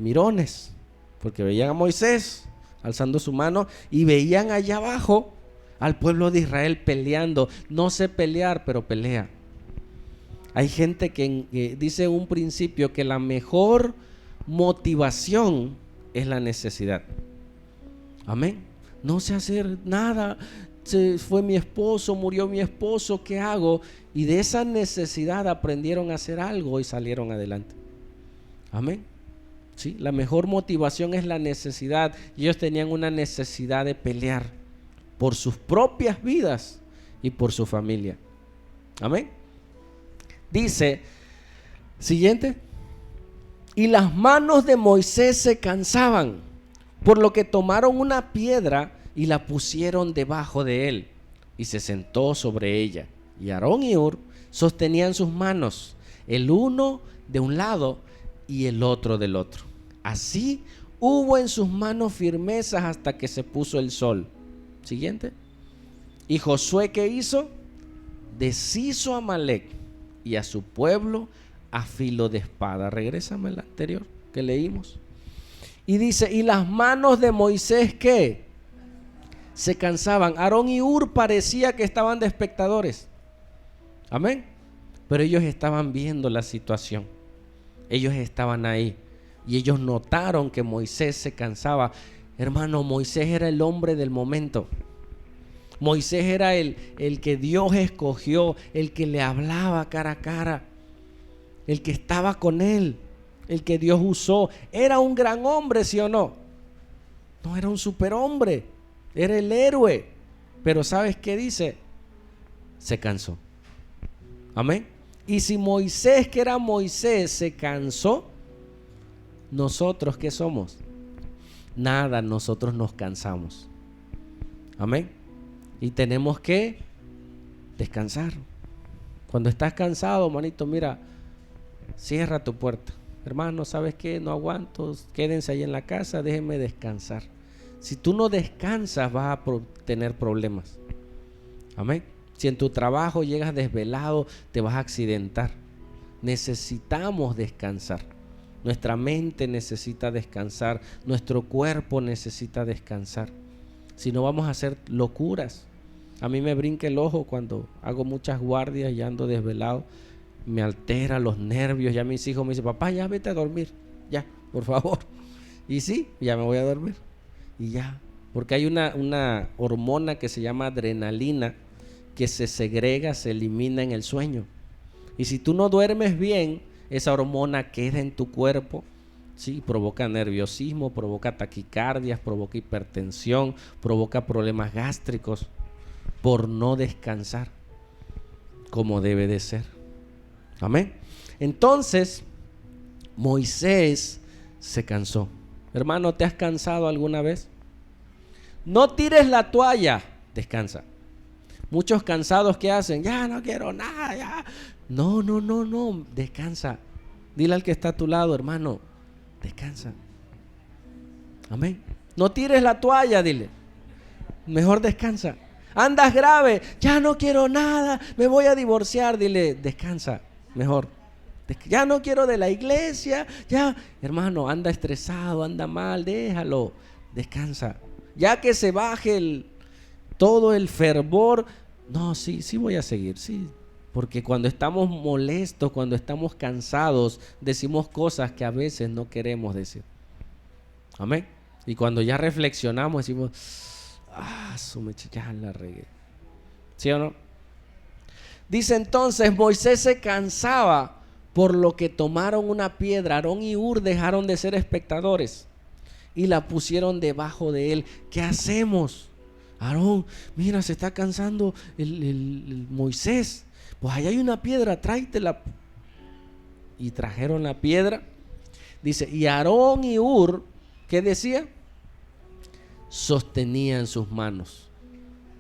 mirones, porque veían a Moisés alzando su mano y veían allá abajo al pueblo de Israel peleando. No sé pelear, pero pelea. Hay gente que dice un principio que la mejor motivación es la necesidad. Amén. No sé hacer nada, se fue mi esposo, murió mi esposo, ¿qué hago? Y de esa necesidad aprendieron a hacer algo y salieron adelante. Amén. ¿Sí? La mejor motivación es la necesidad. Ellos tenían una necesidad de pelear por sus propias vidas y por su familia. Amén. Dice, siguiente. Y las manos de Moisés se cansaban, por lo que tomaron una piedra y la pusieron debajo de él, y se sentó sobre ella. Y Aarón y Hur sostenían sus manos, el uno de un lado y el otro del otro. Así hubo en sus manos firmezas hasta que se puso el sol. Siguiente. Y Josué, ¿qué hizo? Deshizo a Amalec y a su pueblo a filo de espada. Regrésame al anterior que leímos. Y dice, y las manos de Moisés, ¿qué? Se cansaban. Aarón y Hur parecía que estaban de espectadores. Amén. Pero ellos estaban viendo la situación. Ellos estaban ahí y ellos notaron que Moisés se cansaba. Hermano, Moisés era el hombre del momento. Moisés era el que Dios escogió, el que le hablaba cara a cara, el que estaba con él, el que Dios usó. Era un gran hombre, ¿sí o no? No era un superhombre, era el héroe. Pero ¿sabes qué dice? Se cansó. Amén. Y si Moisés, que era Moisés, se cansó, ¿nosotros qué somos? Nada, nosotros nos cansamos. Amén. Y tenemos que descansar. Cuando estás cansado, manito, mira, cierra tu puerta. Hermano, ¿sabes qué? No aguanto, quédense ahí en la casa, déjenme descansar. Si tú no descansas, vas a tener problemas. Amén. Si en tu trabajo llegas desvelado, te vas a accidentar. Necesitamos descansar. Nuestra mente necesita descansar. Nuestro cuerpo necesita descansar. Si no, vamos a hacer locuras. A mí me brinca el ojo cuando hago muchas guardias y ando desvelado. Me altera los nervios. Ya mis hijos me dicen, papá, ya vete a dormir. Ya, por favor. Y sí, ya me voy a dormir. Y ya. Porque hay una hormona que se llama adrenalina que se segrega, se elimina en el sueño. Y si tú no duermes bien, esa hormona queda en tu cuerpo. Sí, provoca nerviosismo, provoca taquicardias, provoca hipertensión, provoca problemas gástricos por no descansar como debe de ser. Amén. Entonces, Moisés se cansó. Hermano, ¿te has cansado alguna vez? No tires la toalla, descansa. Muchos cansados, ¿qué hacen? Ya no quiero nada, ya. No, descansa. Dile al que está a tu lado, hermano, descansa. Amén. No tires la toalla, dile. Mejor descansa. Andas grave, ya no quiero nada, me voy a divorciar, dile, descansa, mejor. Ya no quiero de la iglesia, ya. Hermano, anda estresado, anda mal, déjalo, descansa. Ya que se baje todo el fervor, no, sí voy a seguir, sí. Porque cuando estamos molestos, cuando estamos cansados, decimos cosas que a veces no queremos decir. Amén. Y cuando ya reflexionamos, decimos, ya la regué. ¿Sí o no? Dice entonces, Moisés se cansaba, por lo que tomaron una piedra. Aarón y Hur dejaron de ser espectadores y la pusieron debajo de él. ¿Qué hacemos? Aarón, mira, se está cansando el Moisés. Pues allá hay una piedra, tráetela. Y trajeron la piedra. Dice, y Aarón y Hur, ¿qué decía? Sostenían sus manos.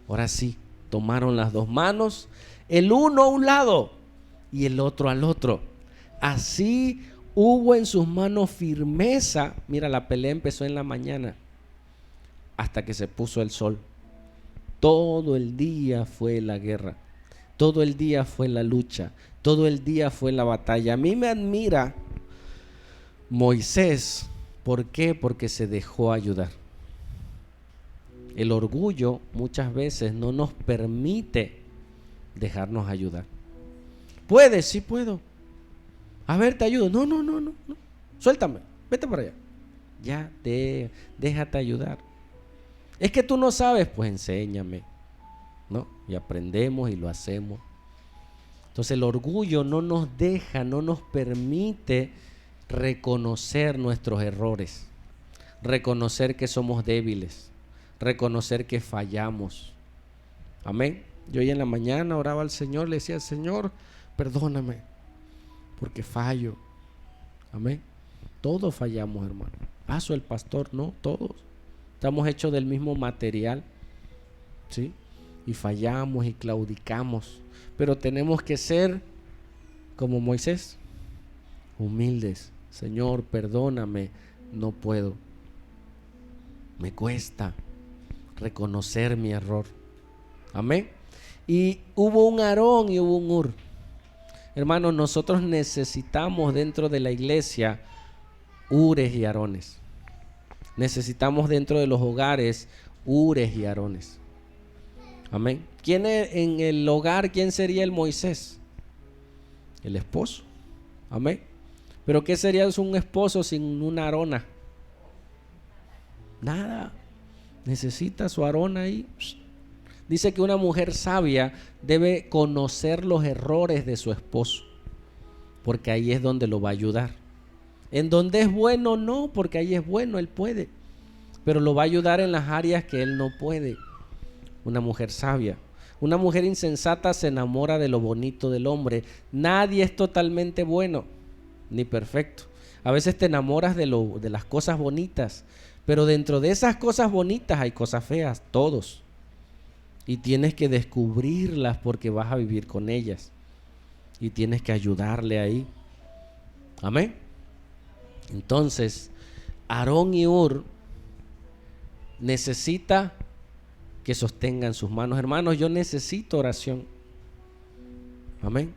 Ahora sí, tomaron las dos manos, el uno a un lado y el otro al otro. Así hubo en sus manos firmeza. Mira, la pelea empezó en la mañana hasta que se puso el sol. Todo el día fue la guerra, todo el día fue la lucha, todo el día fue la batalla. A mí me admira Moisés. ¿Por qué? Porque se dejó ayudar. El orgullo muchas veces no nos permite dejarnos ayudar. ¿Puedes? Sí puedo. A ver, te ayudo. No. Suéltame, vete para allá. Ya, déjate ayudar. Es que tú no sabes, pues enséñame, ¿no? Y aprendemos y lo hacemos. Entonces el orgullo no nos deja, no nos permite reconocer nuestros errores, reconocer que somos débiles, reconocer que fallamos. Amén. Yo hoy en la mañana oraba al Señor, le decía, Señor, perdóname, porque fallo. Amén. Todos fallamos, hermano. ¿Acaso el pastor? No, todos. Estamos hechos del mismo material, ¿sí? Y fallamos y claudicamos. Pero tenemos que ser como Moisés, humildes. Señor, perdóname, no puedo. Me cuesta reconocer mi error. Amén. Y hubo un Aarón y hubo un Hur. Hermanos, nosotros necesitamos dentro de la iglesia Hures y Aarones. Necesitamos dentro de los hogares Hures y Aarones. Amén. ¿Quién en el hogar, quién sería el Moisés? El esposo. Amén. Pero ¿qué sería un esposo sin una arona? Nada. Necesita su arona ahí. Dice que una mujer sabia debe conocer los errores de su esposo, porque ahí es donde lo va a ayudar. En donde es bueno, no, porque ahí es bueno, él puede, pero lo va a ayudar en las áreas que él no puede. Una mujer sabia. Una mujer insensata se enamora de lo bonito del hombre. Nadie es totalmente bueno ni perfecto. A veces te enamoras de las cosas bonitas, pero dentro de esas cosas bonitas hay cosas feas, todos. Y tienes que descubrirlas porque vas a vivir con ellas. Y tienes que ayudarle ahí. Amén. Entonces, Aarón y Hur necesita que sostengan sus manos. Hermanos, yo necesito oración. Amén.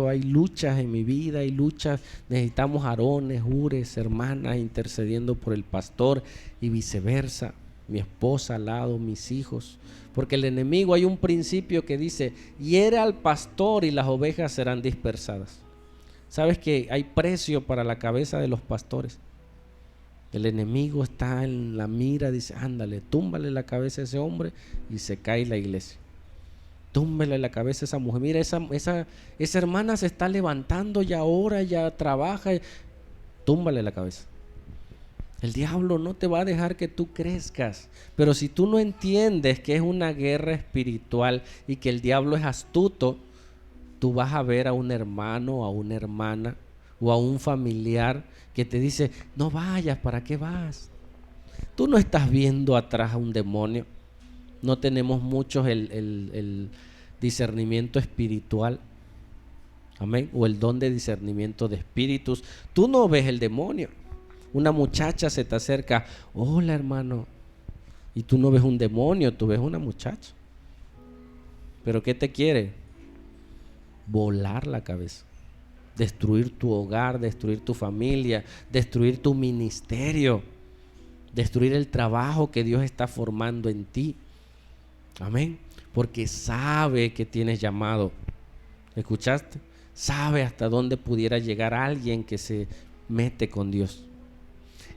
Hay luchas en mi vida, hay luchas. Necesitamos Aarones, Hures, hermanas intercediendo por el pastor y viceversa. Mi esposa al lado, mis hijos. Porque el enemigo, hay un principio que dice: hiere al pastor y las ovejas serán dispersadas. ¿Sabes que hay precio para la cabeza de los pastores? El enemigo está en la mira, dice: ándale, túmbale la cabeza a ese hombre y se cae la iglesia. Túmbale la cabeza a esa mujer. Mira, esa hermana se está levantando, ya ora, ya trabaja. Túmbale la cabeza. El diablo no te va a dejar que tú crezcas. Pero si tú no entiendes que es una guerra espiritual y que el diablo es astuto, tú vas a ver a un hermano, a una hermana o a un familiar que te dice: no vayas, ¿para qué vas? Tú no estás viendo atrás a un demonio. No tenemos muchos el discernimiento espiritual. Amén. O el don de discernimiento de espíritus. Tú no ves el demonio. Una muchacha se te acerca: hola, hermano. Y tú no ves un demonio, tú ves una muchacha. ¿Pero qué te quiere? Volar la cabeza. Destruir tu hogar, destruir tu familia, destruir tu ministerio, destruir el trabajo que Dios está formando en ti. Amén. Porque sabe que tienes llamado. ¿Escuchaste? Sabe hasta dónde pudiera llegar alguien que se mete con Dios.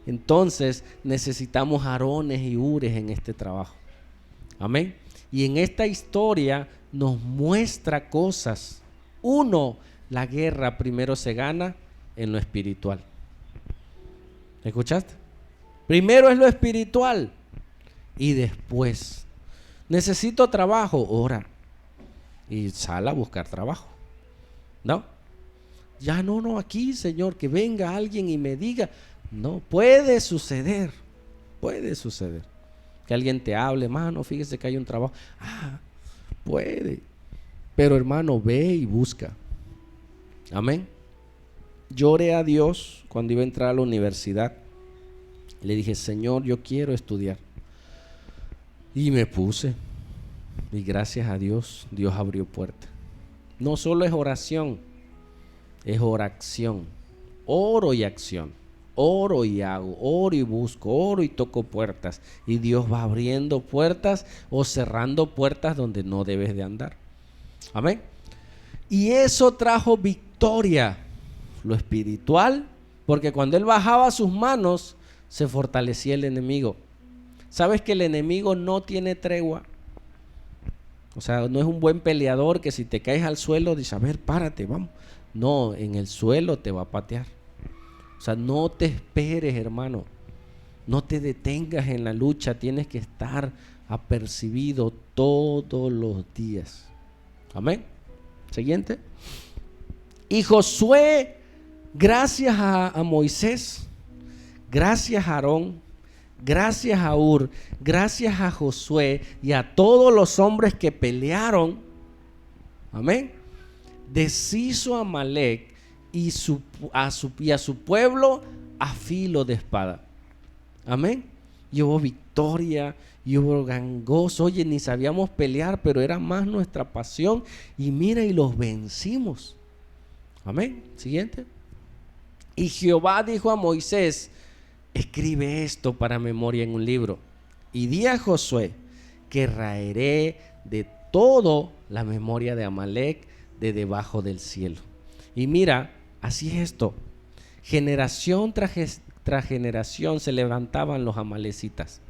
Entonces necesitamos Aarones y Hures en este trabajo. Amén. Y en esta historia nos muestra cosas. Uno, la guerra primero se gana en lo espiritual. ¿Escuchaste? Primero es lo espiritual y después: necesito trabajo, ora y sal a buscar trabajo. ¿No? Ya no, aquí, Señor, que venga alguien y me diga. No, puede suceder que alguien te hable: hermano, fíjese que hay un trabajo. Puede, pero hermano, ve y busca. Amén. Yo oré a Dios cuando iba a entrar a la universidad. Le dije: Señor, yo quiero estudiar. Y me puse. Y gracias a Dios, Dios abrió puertas. No solo es oración, es oración. Oro y acción. Oro y hago, oro y busco, oro y toco puertas. Y Dios va abriendo puertas o cerrando puertas donde no debes de andar. Amén. Y eso trajo victoria. Lo espiritual, porque cuando él bajaba sus manos, se fortalecía el enemigo. ¿Sabes que el enemigo no tiene tregua? O sea, no es un buen peleador que si te caes al suelo dice: a ver, párate, vamos. No, en el suelo te va a patear. O sea, no te esperes, hermano. No te detengas en la lucha. Tienes que estar apercibido todos los días. Amén. Siguiente. Y Josué, gracias a Moisés, gracias a Aarón, gracias a Hur, gracias a Josué y a todos los hombres que pelearon, amén, deshizo a Amalec y a su pueblo a filo de espada. Amén. Y hubo victoria y hubo gran gozo. Oye, ni sabíamos pelear, pero era más nuestra pasión. Y mira, y los vencimos. Amén. Siguiente. Y Jehová dijo a Moisés: escribe esto para memoria en un libro. Y di a Josué que raeré de todo la memoria de Amalec de debajo del cielo. Y mira, así es esto. Generación tras generación se levantaban los amalecitas.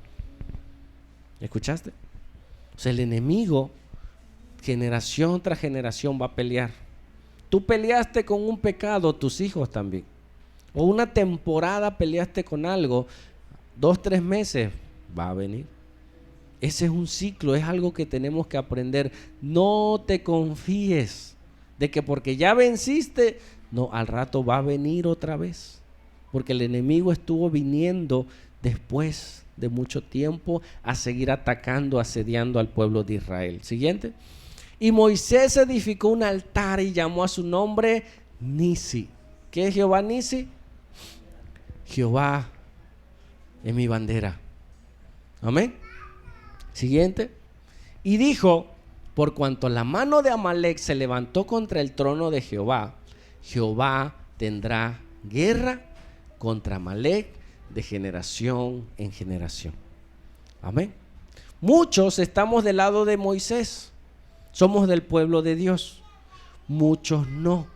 ¿Escuchaste? O sea, el enemigo, generación tras generación, va a pelear. Tú peleaste con un pecado, tus hijos también. O una temporada peleaste con algo, 2, 3 meses, va a venir. Ese es un ciclo, es algo que tenemos que aprender. No te confíes de que porque ya venciste, no, al rato va a venir otra vez. Porque el enemigo estuvo viniendo después de mucho tiempo a seguir atacando, asediando al pueblo de Israel. Siguiente. Y Moisés edificó un altar y llamó a su nombre Nisi. ¿Qué es Jehová Nisi? Jehová es mi bandera. Amén. Siguiente. Y dijo: por cuanto la mano de Amalec se levantó contra el trono de Jehová, Jehová tendrá guerra contra Amalec de generación en generación. Amén. Muchos estamos del lado de Moisés, somos del pueblo de Dios. Muchos no.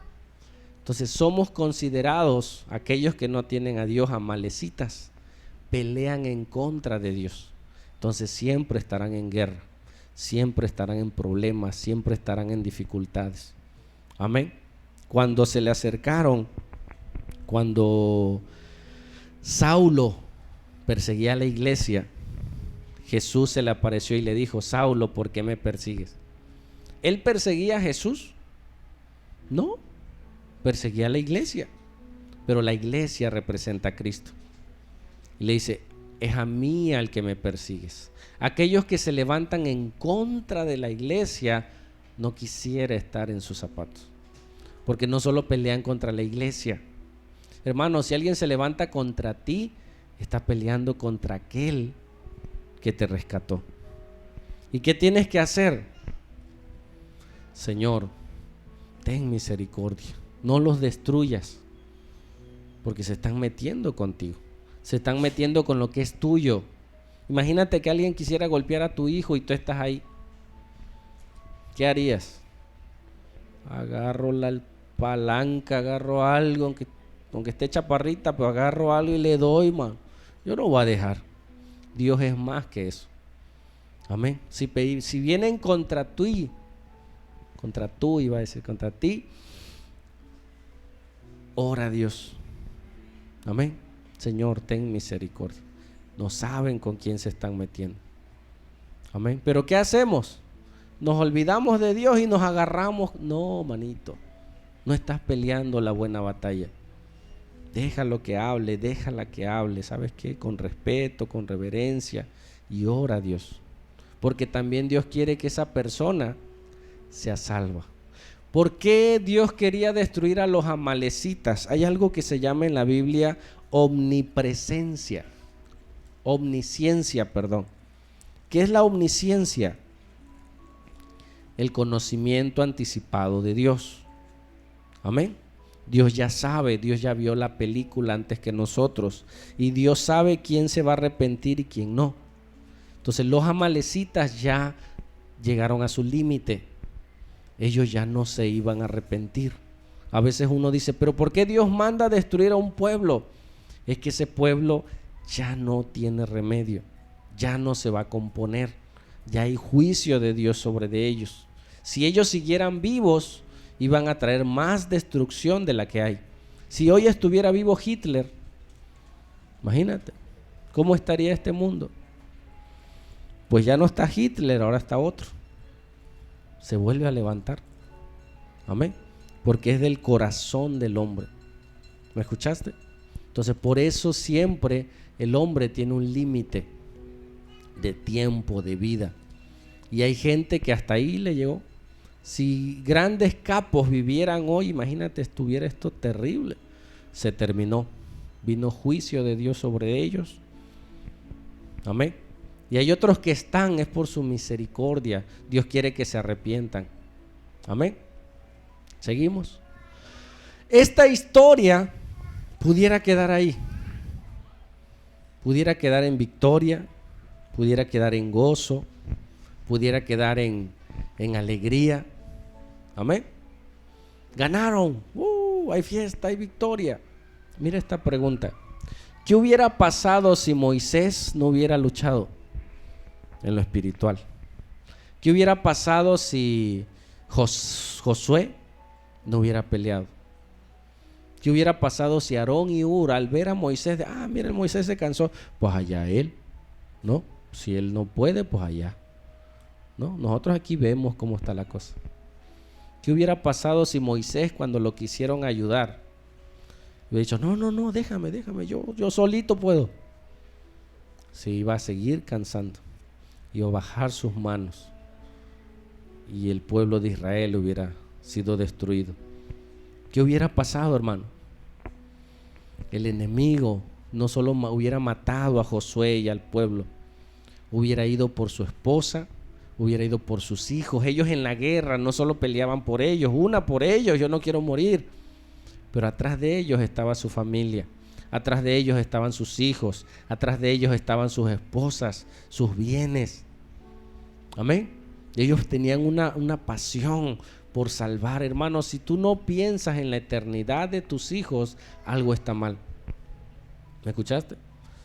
Entonces somos considerados, aquellos que no tienen a Dios, amalecitas. Pelean en contra de Dios. Entonces siempre estarán en guerra, siempre estarán en problemas, siempre estarán en dificultades. Amén. Cuando se le acercaron, cuando Saulo perseguía a la iglesia, Jesús se le apareció y le dijo: Saulo, ¿por qué me persigues? ¿Él perseguía a Jesús? No, perseguía a la iglesia, pero la iglesia representa a Cristo. Y le dice: es a mí al que me persigues. Aquellos que se levantan en contra de la iglesia, no quisiera estar en sus zapatos, porque no solo pelean contra la iglesia. Hermano, si alguien se levanta contra ti, está peleando contra aquel que te rescató. ¿Y qué tienes que hacer? Señor, ten misericordia, no los destruyas, porque se están metiendo contigo. Se están metiendo con lo que es tuyo. Imagínate que alguien quisiera golpear a tu hijo y tú estás ahí. ¿Qué harías? Agarro la palanca, agarro algo, aunque esté chaparrita, pero agarro algo y le doy, man. Yo no voy a dejar. Dios es más que eso. Amén. Si vienen contra ti, ora a Dios. Amén. Señor, ten misericordia. No saben con quién se están metiendo. Amén. Pero ¿qué hacemos? Nos olvidamos de Dios y nos agarramos. No, manito, no estás peleando la buena batalla. Déjalo que hable, déjala que hable. ¿Sabes qué? Con respeto, con reverencia, y ora a Dios. Porque también Dios quiere que esa persona sea salva. ¿Por qué Dios quería destruir a los amalecitas? Hay algo que se llama en la Biblia omnisciencia. ¿Qué es la omnisciencia? El conocimiento anticipado de Dios. Amén. Dios ya sabe, Dios ya vio la película antes que nosotros, y Dios sabe quién se va a arrepentir y quién no. Entonces los amalecitas ya llegaron a su límite. Ellos ya no se iban a arrepentir. A veces uno dice: pero ¿por qué Dios manda a destruir a un pueblo? Es que ese pueblo ya no tiene remedio, ya no se va a componer, ya hay juicio de Dios sobre de ellos. Si ellos siguieran vivos, iban a traer más destrucción de la que hay. Si hoy estuviera vivo Hitler, imagínate cómo estaría este mundo. Pues ya no está Hitler, ahora está otro. Se vuelve a levantar. Amén. Porque es del corazón del hombre. ¿Me escuchaste? Entonces, por eso siempre el hombre tiene un límite de tiempo, de vida. Y hay gente que hasta ahí le llegó. Si grandes capos vivieran hoy, imagínate, estuviera esto terrible. Se terminó. Vino juicio de Dios sobre ellos. Amén. Y hay otros que están, es por su misericordia. Dios quiere que se arrepientan. Amén. Seguimos. Esta historia pudiera quedar ahí. Pudiera quedar en victoria, pudiera quedar en gozo, pudiera quedar en alegría. Amén. Ganaron. Hay fiesta, hay victoria. Mira esta pregunta. ¿Qué hubiera pasado si Moisés no hubiera luchado en lo espiritual? ¿Qué hubiera pasado si Josué no hubiera peleado? ¿Qué hubiera pasado si Aarón y Hur, al ver a Moisés, mira, Moisés se cansó, pues allá él, ¿no? Si él no puede, pues allá, ¿no? Nosotros aquí vemos cómo está la cosa. ¿Qué hubiera pasado si Moisés, cuando lo quisieron ayudar, hubiera dicho, no, déjame, yo solito puedo? Se iba a seguir cansando, iba a bajar sus manos y el pueblo de Israel hubiera sido destruido. ¿Qué hubiera pasado, hermano? El enemigo no solo hubiera matado a Josué y al pueblo, hubiera ido por su esposa, hubiera ido por sus hijos. Ellos en la guerra no solo peleaban por ellos, por ellos, yo no quiero morir, pero atrás de ellos estaba su familia, atrás de ellos estaban sus hijos, atrás de ellos estaban sus esposas, sus bienes. Amén. Ellos tenían una pasión por salvar. Hermanos, si tú no piensas en la eternidad de tus hijos, algo está mal. ¿Me escuchaste?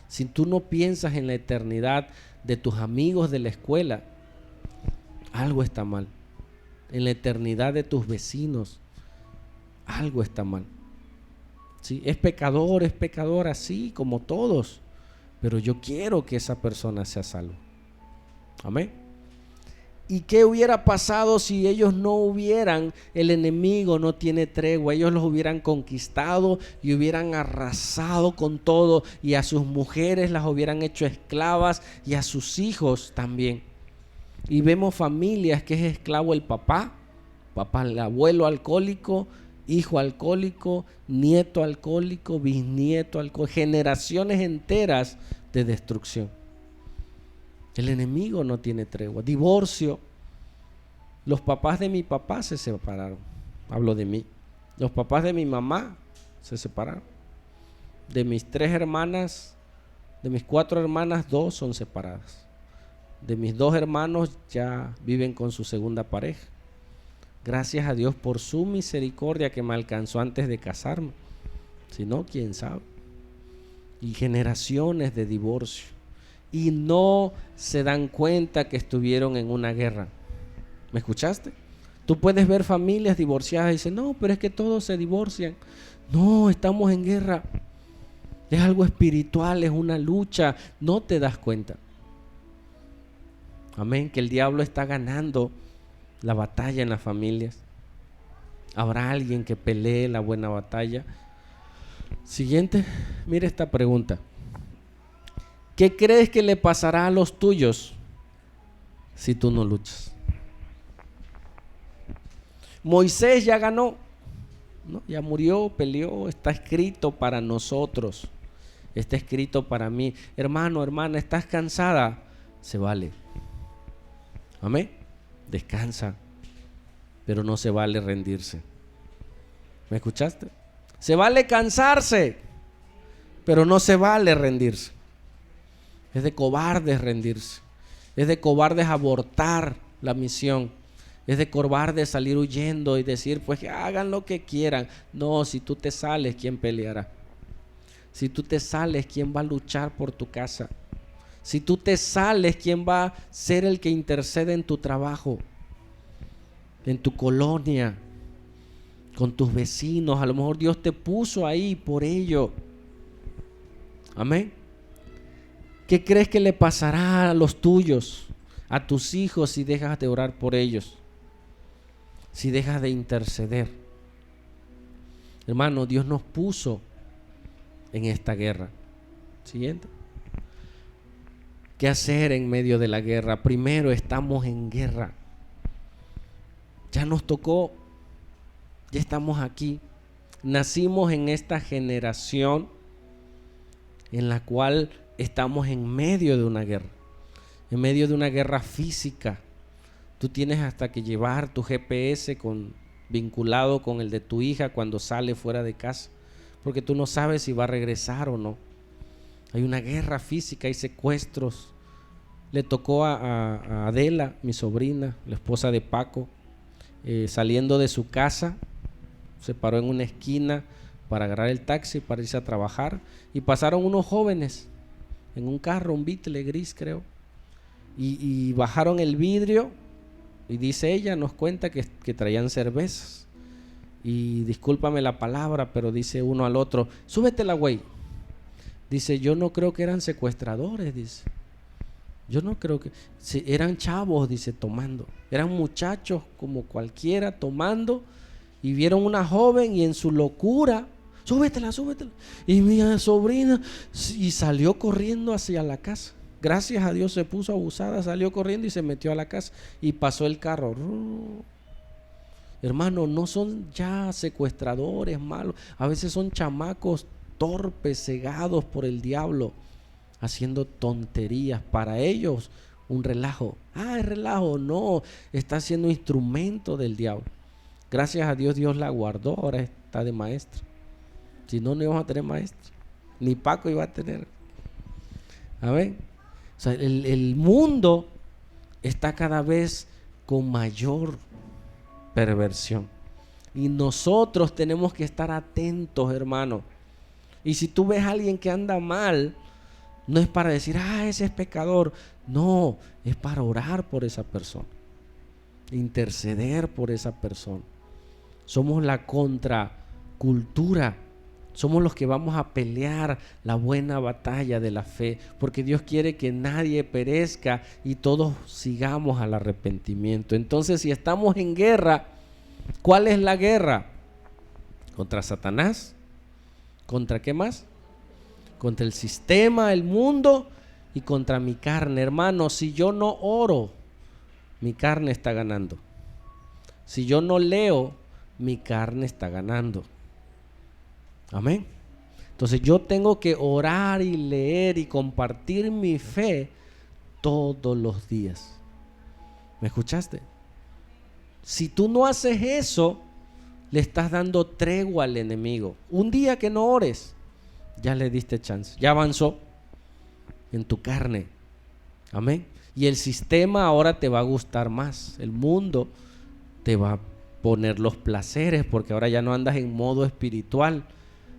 Si tú no piensas en la eternidad de tus amigos de la escuela, algo está mal. En la eternidad de tus vecinos, algo está mal. ¿Sí? Es pecador así como todos, pero yo quiero que esa persona sea salva. Amén. ¿Y qué hubiera pasado si ellos no hubieran, el enemigo no tiene tregua, ellos los hubieran conquistado y hubieran arrasado con todo, y a sus mujeres las hubieran hecho esclavas y a sus hijos también? Y vemos familias que es esclavo el papá, el abuelo alcohólico, hijo alcohólico, nieto alcohólico, bisnieto alcohólico, generaciones enteras de destrucción. El enemigo no tiene tregua. Divorcio. Los papás de mi papá se separaron. Hablo de mí. Los papás de mi mamá se separaron. De mis 3 hermanas, de mis 4 hermanas, 2 son separadas. De mis 2 hermanos ya viven con su segunda pareja. Gracias a Dios por su misericordia que me alcanzó antes de casarme. Si no, quién sabe. Y generaciones de divorcio. Y no se dan cuenta que estuvieron en una guerra. ¿Me escuchaste? Tú puedes ver familias divorciadas y dicen, no, pero es que todos se divorcian. No, estamos en guerra. Es algo espiritual, es una lucha. No te das cuenta. Amén, que el diablo está ganando la batalla en las familias. ¿Habrá alguien que pelee la buena batalla? Siguiente, mire esta pregunta. ¿Qué crees que le pasará a los tuyos si tú no luchas? Moisés ya ganó, ¿no? Ya murió, peleó, está escrito para nosotros, está escrito para mí. Hermano, hermana, ¿estás cansada? Se vale. Amén. Descansa, pero no se vale rendirse. ¿Me escuchaste? Se vale cansarse, pero no se vale rendirse. Es de cobardes rendirse. Es de cobardes abortar la misión. Es de cobardes salir huyendo y decir, pues que hagan lo que quieran. No, si tú te sales, ¿quién peleará? Si tú te sales, ¿quién va a luchar por tu casa? Si tú te sales, ¿quién va a ser el que intercede en tu trabajo? En tu colonia, con tus vecinos. A lo mejor Dios te puso ahí por ello. Amén. ¿Qué crees que le pasará a los tuyos, a tus hijos, si dejas de orar por ellos? Si dejas de interceder. Hermano, Dios nos puso en esta guerra. Siguiente. ¿Qué hacer en medio de la guerra? Primero, estamos en guerra. Ya nos tocó. Ya estamos aquí. Nacimos en esta generación en la cual estamos en medio de una guerra. En medio de una guerra física. Tú tienes hasta que llevar tu GPS vinculado con el de tu hija cuando sale fuera de casa, porque tú no sabes si va a regresar o no. Hay una guerra física, hay secuestros. Le tocó a Adela, mi sobrina, la esposa de Paco, saliendo de su casa, se paró en una esquina para agarrar el taxi para irse a trabajar, y pasaron unos jóvenes en un carro, un Beetle gris creo, y bajaron el vidrio, y dice ella, nos cuenta que traían cervezas, y discúlpame la palabra, pero dice uno al otro, súbetela güey. Dice, yo no creo que eran secuestradores, dice. Yo no creo que... Sí, eran chavos, dice, tomando. Eran muchachos como cualquiera tomando, y vieron una joven y en su locura, súbetela, súbetela. Y mi sobrina, y salió corriendo hacia la casa. Gracias a Dios se puso abusada, salió corriendo y se metió a la casa y pasó el carro. Hermano, no son ya secuestradores malos, a veces son chamacos torpes, cegados por el diablo, haciendo tonterías. Para ellos un relajo. Es relajo, no, está siendo instrumento del diablo. Gracias a Dios, Dios la guardó, ahora está de maestra. Si no, no íbamos a tener maestra, ni Paco iba a tener. Amén. O sea, el mundo está cada vez con mayor perversión, y nosotros tenemos que estar atentos, hermano. Y si tú ves a alguien que anda mal, no es para decir, ese es pecador. No, es para orar por esa persona, interceder por esa persona. Somos la contracultura. Somos los que vamos a pelear la buena batalla de la fe, porque Dios quiere que nadie perezca y todos sigamos al arrepentimiento. Entonces, si estamos en guerra, ¿cuál es la guerra? ¿Contra Satanás? ¿Contra qué más? Contra el sistema, el mundo, y contra mi carne. Hermano, si yo no oro, mi carne está ganando. Si yo no leo, mi carne está ganando. Amén. Entonces yo tengo que orar y leer y compartir mi fe todos los días. ¿Me escuchaste? Si tú no haces eso, le estás dando tregua al enemigo. Un día que no ores, ya le diste chance, ya avanzó en tu carne. Amén. Y el sistema ahora te va a gustar más. El mundo te va a poner los placeres, porque ahora ya no andas en modo espiritual.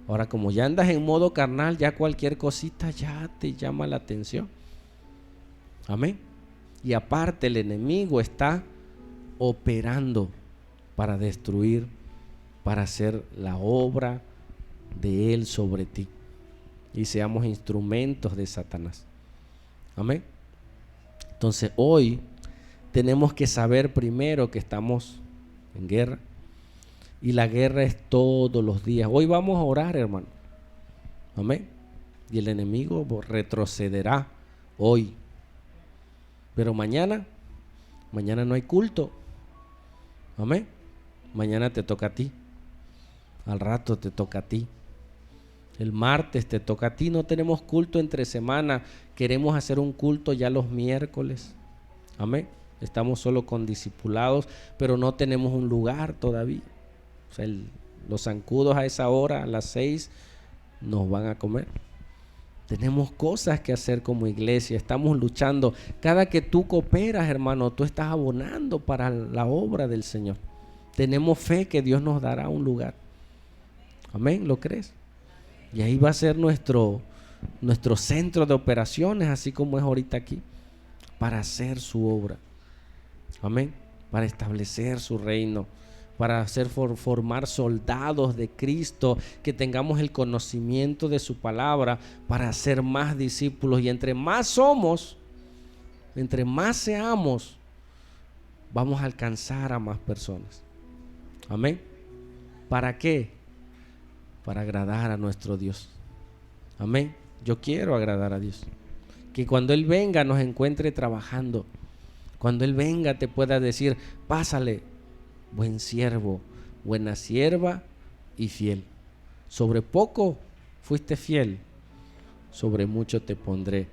Ahora, como ya andas en modo carnal, ya cualquier cosita ya te llama la atención. Amén. Y aparte, el enemigo está operando para destruir, para hacer la obra de él sobre ti, y seamos instrumentos de Satanás. Amén. Entonces hoy tenemos que saber primero que estamos en guerra, y la guerra es todos los días. Hoy vamos a orar, hermano. Amén. Y el enemigo retrocederá hoy, pero mañana no hay culto. Amén. Mañana te toca a ti, al rato te toca a ti, el martes te toca a ti. No tenemos culto entre semana, queremos hacer un culto ya los miércoles. Amén. Estamos solo con discipulados, pero no tenemos un lugar todavía. O sea, los zancudos a esa hora, a las 6, nos van a comer. Tenemos cosas que hacer como iglesia, estamos luchando. Cada que tú cooperas, hermano, tú estás abonando para la obra del Señor. Tenemos fe que Dios nos dará un lugar. Amén, ¿lo crees? Y ahí va a ser nuestro centro de operaciones, así como es ahorita aquí, para hacer su obra. Amén, para establecer su reino, para formar soldados de Cristo, que tengamos el conocimiento de su palabra, para hacer más discípulos. Y entre más somos, entre más seamos, vamos a alcanzar a más personas. Amén. ¿Para qué? Para agradar a nuestro Dios. Amén. Yo quiero agradar a Dios. Que cuando Él venga nos encuentre trabajando. Cuando Él venga te pueda decir, pásale, buen siervo, buena sierva y fiel. Sobre poco fuiste fiel, sobre mucho te pondré.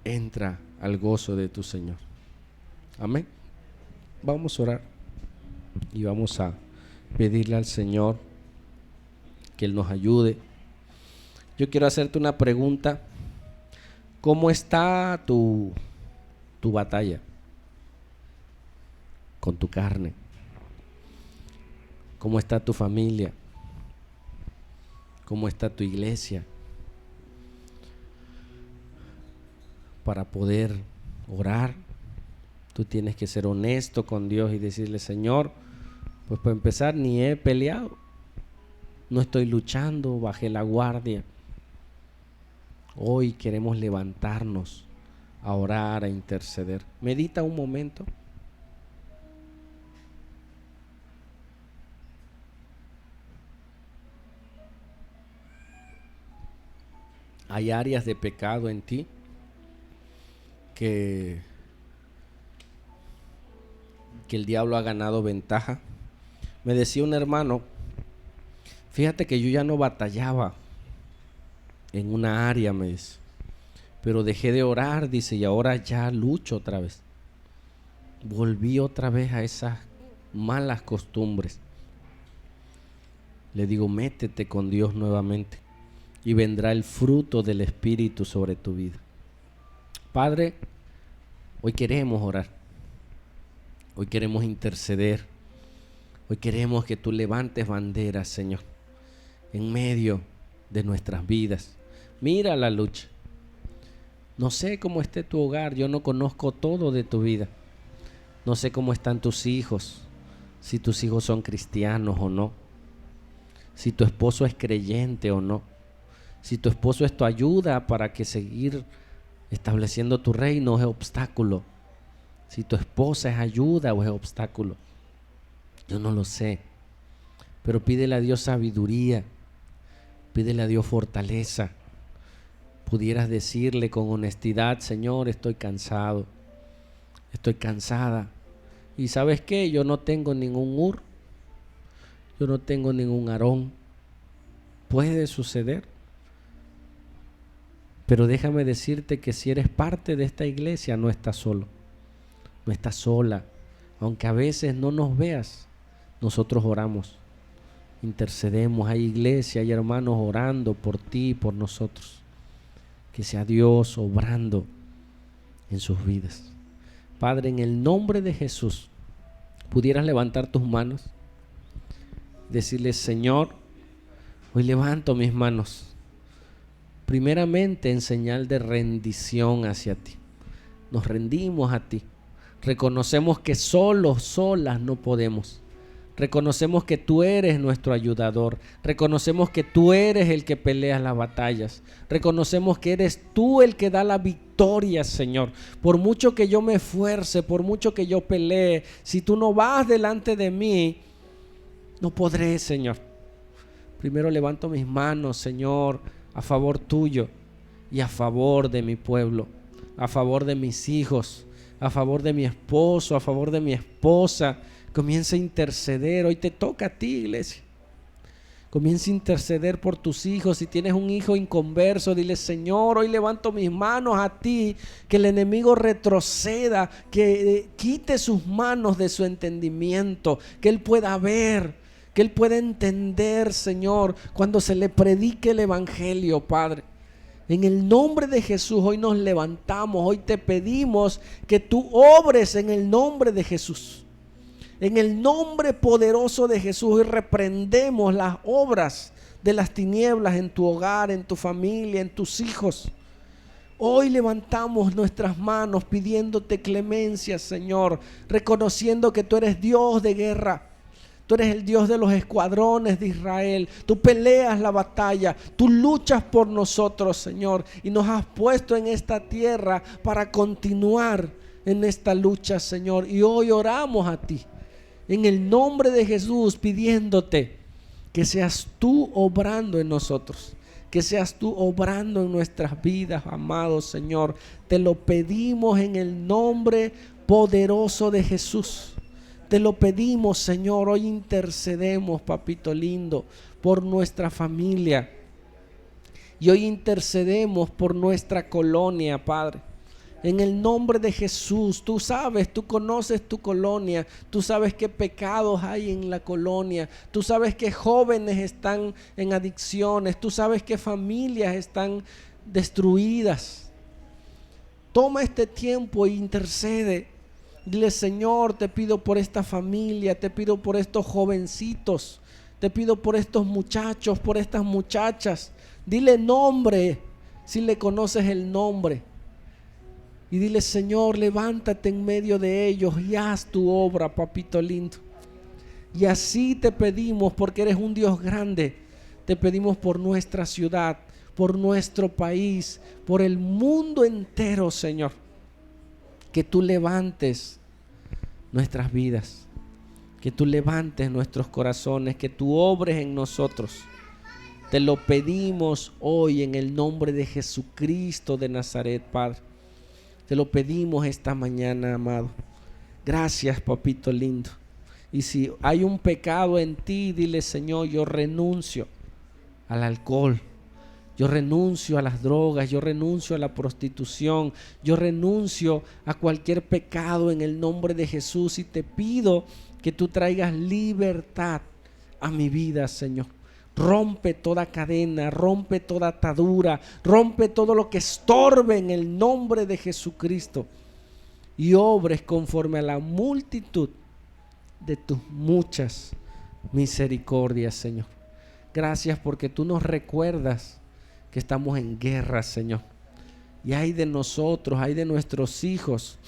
Entra al gozo de tu Señor. Amén. Vamos a orar y vamos a pedirle al Señor que Él nos ayude. Yo quiero hacerte una pregunta. ¿Cómo está tu batalla con tu carne? ¿Cómo está tu familia? ¿Cómo está tu iglesia? Para poder orar, tú tienes que ser honesto con Dios y decirle: Señor, pues para empezar, ni he peleado, no estoy luchando, bajé la guardia. Hoy queremos levantarnos a orar, a interceder. Medita un momento. Hay áreas de pecado en ti que el diablo ha ganado ventaja. Me decía un hermano: fíjate que yo ya no batallaba en una área, me dice, pero dejé de orar, dice, y ahora ya lucho otra vez. Volví otra vez a esas malas costumbres. Le digo: métete con Dios nuevamente y vendrá el fruto del Espíritu sobre tu vida. Padre, hoy queremos orar, hoy queremos interceder, hoy queremos que tú levantes banderas, Señor, en medio de nuestras vidas. Mira la lucha. No sé cómo esté tu hogar, yo no conozco todo de tu vida. No sé cómo están tus hijos, si tus hijos son cristianos o no, si tu esposo es creyente o no, si tu esposo es tu ayuda para que seguir estableciendo tu reino es obstáculo, si tu esposa es ayuda o es obstáculo. Yo no lo sé, pero pídele a Dios sabiduría, pídele a Dios fortaleza. Pudieras decirle con honestidad: Señor, estoy cansado, estoy cansada. Y ¿sabes qué? Yo no tengo ningún Ur, yo no tengo ningún Aarón. Puede suceder. Pero déjame decirte que si eres parte de esta iglesia, no estás solo, no estás sola. Aunque a veces no nos veas, nosotros oramos, intercedemos. Hay iglesia, hay hermanos orando por ti y por nosotros. Que sea Dios obrando en sus vidas. Padre, en el nombre de Jesús, pudieras levantar tus manos, decirle: Señor, hoy levanto mis manos, primeramente en señal de rendición hacia ti. Nos rendimos a ti. Reconocemos que solos, solas no podemos. Reconocemos que tú eres nuestro ayudador. Reconocemos que tú eres el que pelea las batallas. Reconocemos que eres tú el que da la victoria, Señor. Por mucho que yo me esfuerce, por mucho que yo pelee, si tú no vas delante de mí, no podré, Señor. Primero levanto mis manos, Señor, a favor tuyo y a favor de mi pueblo, a favor de mis hijos, a favor de mi esposo, a favor de mi esposa. Comienza a interceder. Hoy te toca a ti, iglesia. Comienza a interceder por tus hijos. Si tienes un hijo inconverso, dile: Señor, hoy levanto mis manos a ti, que el enemigo retroceda, que quite sus manos de su entendimiento, que él pueda ver, que él pueda entender, Señor, cuando se le predique el evangelio, Padre. En el nombre de Jesús hoy nos levantamos, hoy te pedimos que tú obres en el nombre de Jesús. En el nombre poderoso de Jesús, y reprendemos las obras de las tinieblas en tu hogar, en tu familia, en tus hijos. Hoy levantamos nuestras manos pidiéndote clemencia, Señor, reconociendo que tú eres Dios de guerra. Tú eres el Dios de los escuadrones de Israel. Tú peleas la batalla. Tú luchas por nosotros, Señor, y nos has puesto en esta tierra para continuar en esta lucha, Señor. Y hoy oramos a ti en el nombre de Jesús, pidiéndote que seas tú obrando en nosotros, que seas tú obrando en nuestras vidas, amado Señor. Te lo pedimos en el nombre poderoso de Jesús. Te lo pedimos, Señor. Hoy intercedemos, papito lindo, por nuestra familia. Y hoy intercedemos por nuestra colonia, Padre. En el nombre de Jesús, tú sabes, tú conoces tu colonia, tú sabes qué pecados hay en la colonia, tú sabes que jóvenes están en adicciones, tú sabes que familias están destruidas. Toma este tiempo e intercede. Dile: Señor, te pido por esta familia, te pido por estos jovencitos, Te pido por estos muchachos, por estas muchachas. Dile nombre, si le conoces el nombre. Y dile, Señor, levántate en medio de ellos y haz tu obra, papito lindo. Y así te pedimos, porque eres un Dios grande. Te pedimos por nuestra ciudad, por nuestro país, por el mundo entero, Señor. Que tú levantes nuestras vidas. Que tú levantes nuestros corazones, que tú obres en nosotros. Te lo pedimos hoy en el nombre de Jesucristo de Nazaret, Padre. Te lo pedimos esta mañana, amado. Gracias, papito lindo. Y si hay un pecado en ti, dile, Señor, yo renuncio al alcohol. Yo renuncio a las drogas, yo renuncio a la prostitución, yo renuncio a cualquier pecado en el nombre de Jesús y te pido que tú traigas libertad a mi vida, Señor. Rompe toda cadena, rompe toda atadura, rompe todo lo que estorbe en el nombre de Jesucristo y obres conforme a la multitud de tus muchas misericordias, Señor. Gracias porque tú nos recuerdas que estamos en guerra, Señor. Y hay de nosotros, hay de nuestros hijos,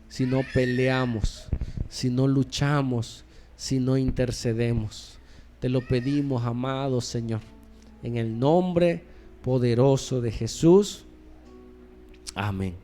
si no peleamos, si no luchamos, si no intercedemos. Te lo pedimos, amado Señor, en el nombre poderoso de Jesús. Amén.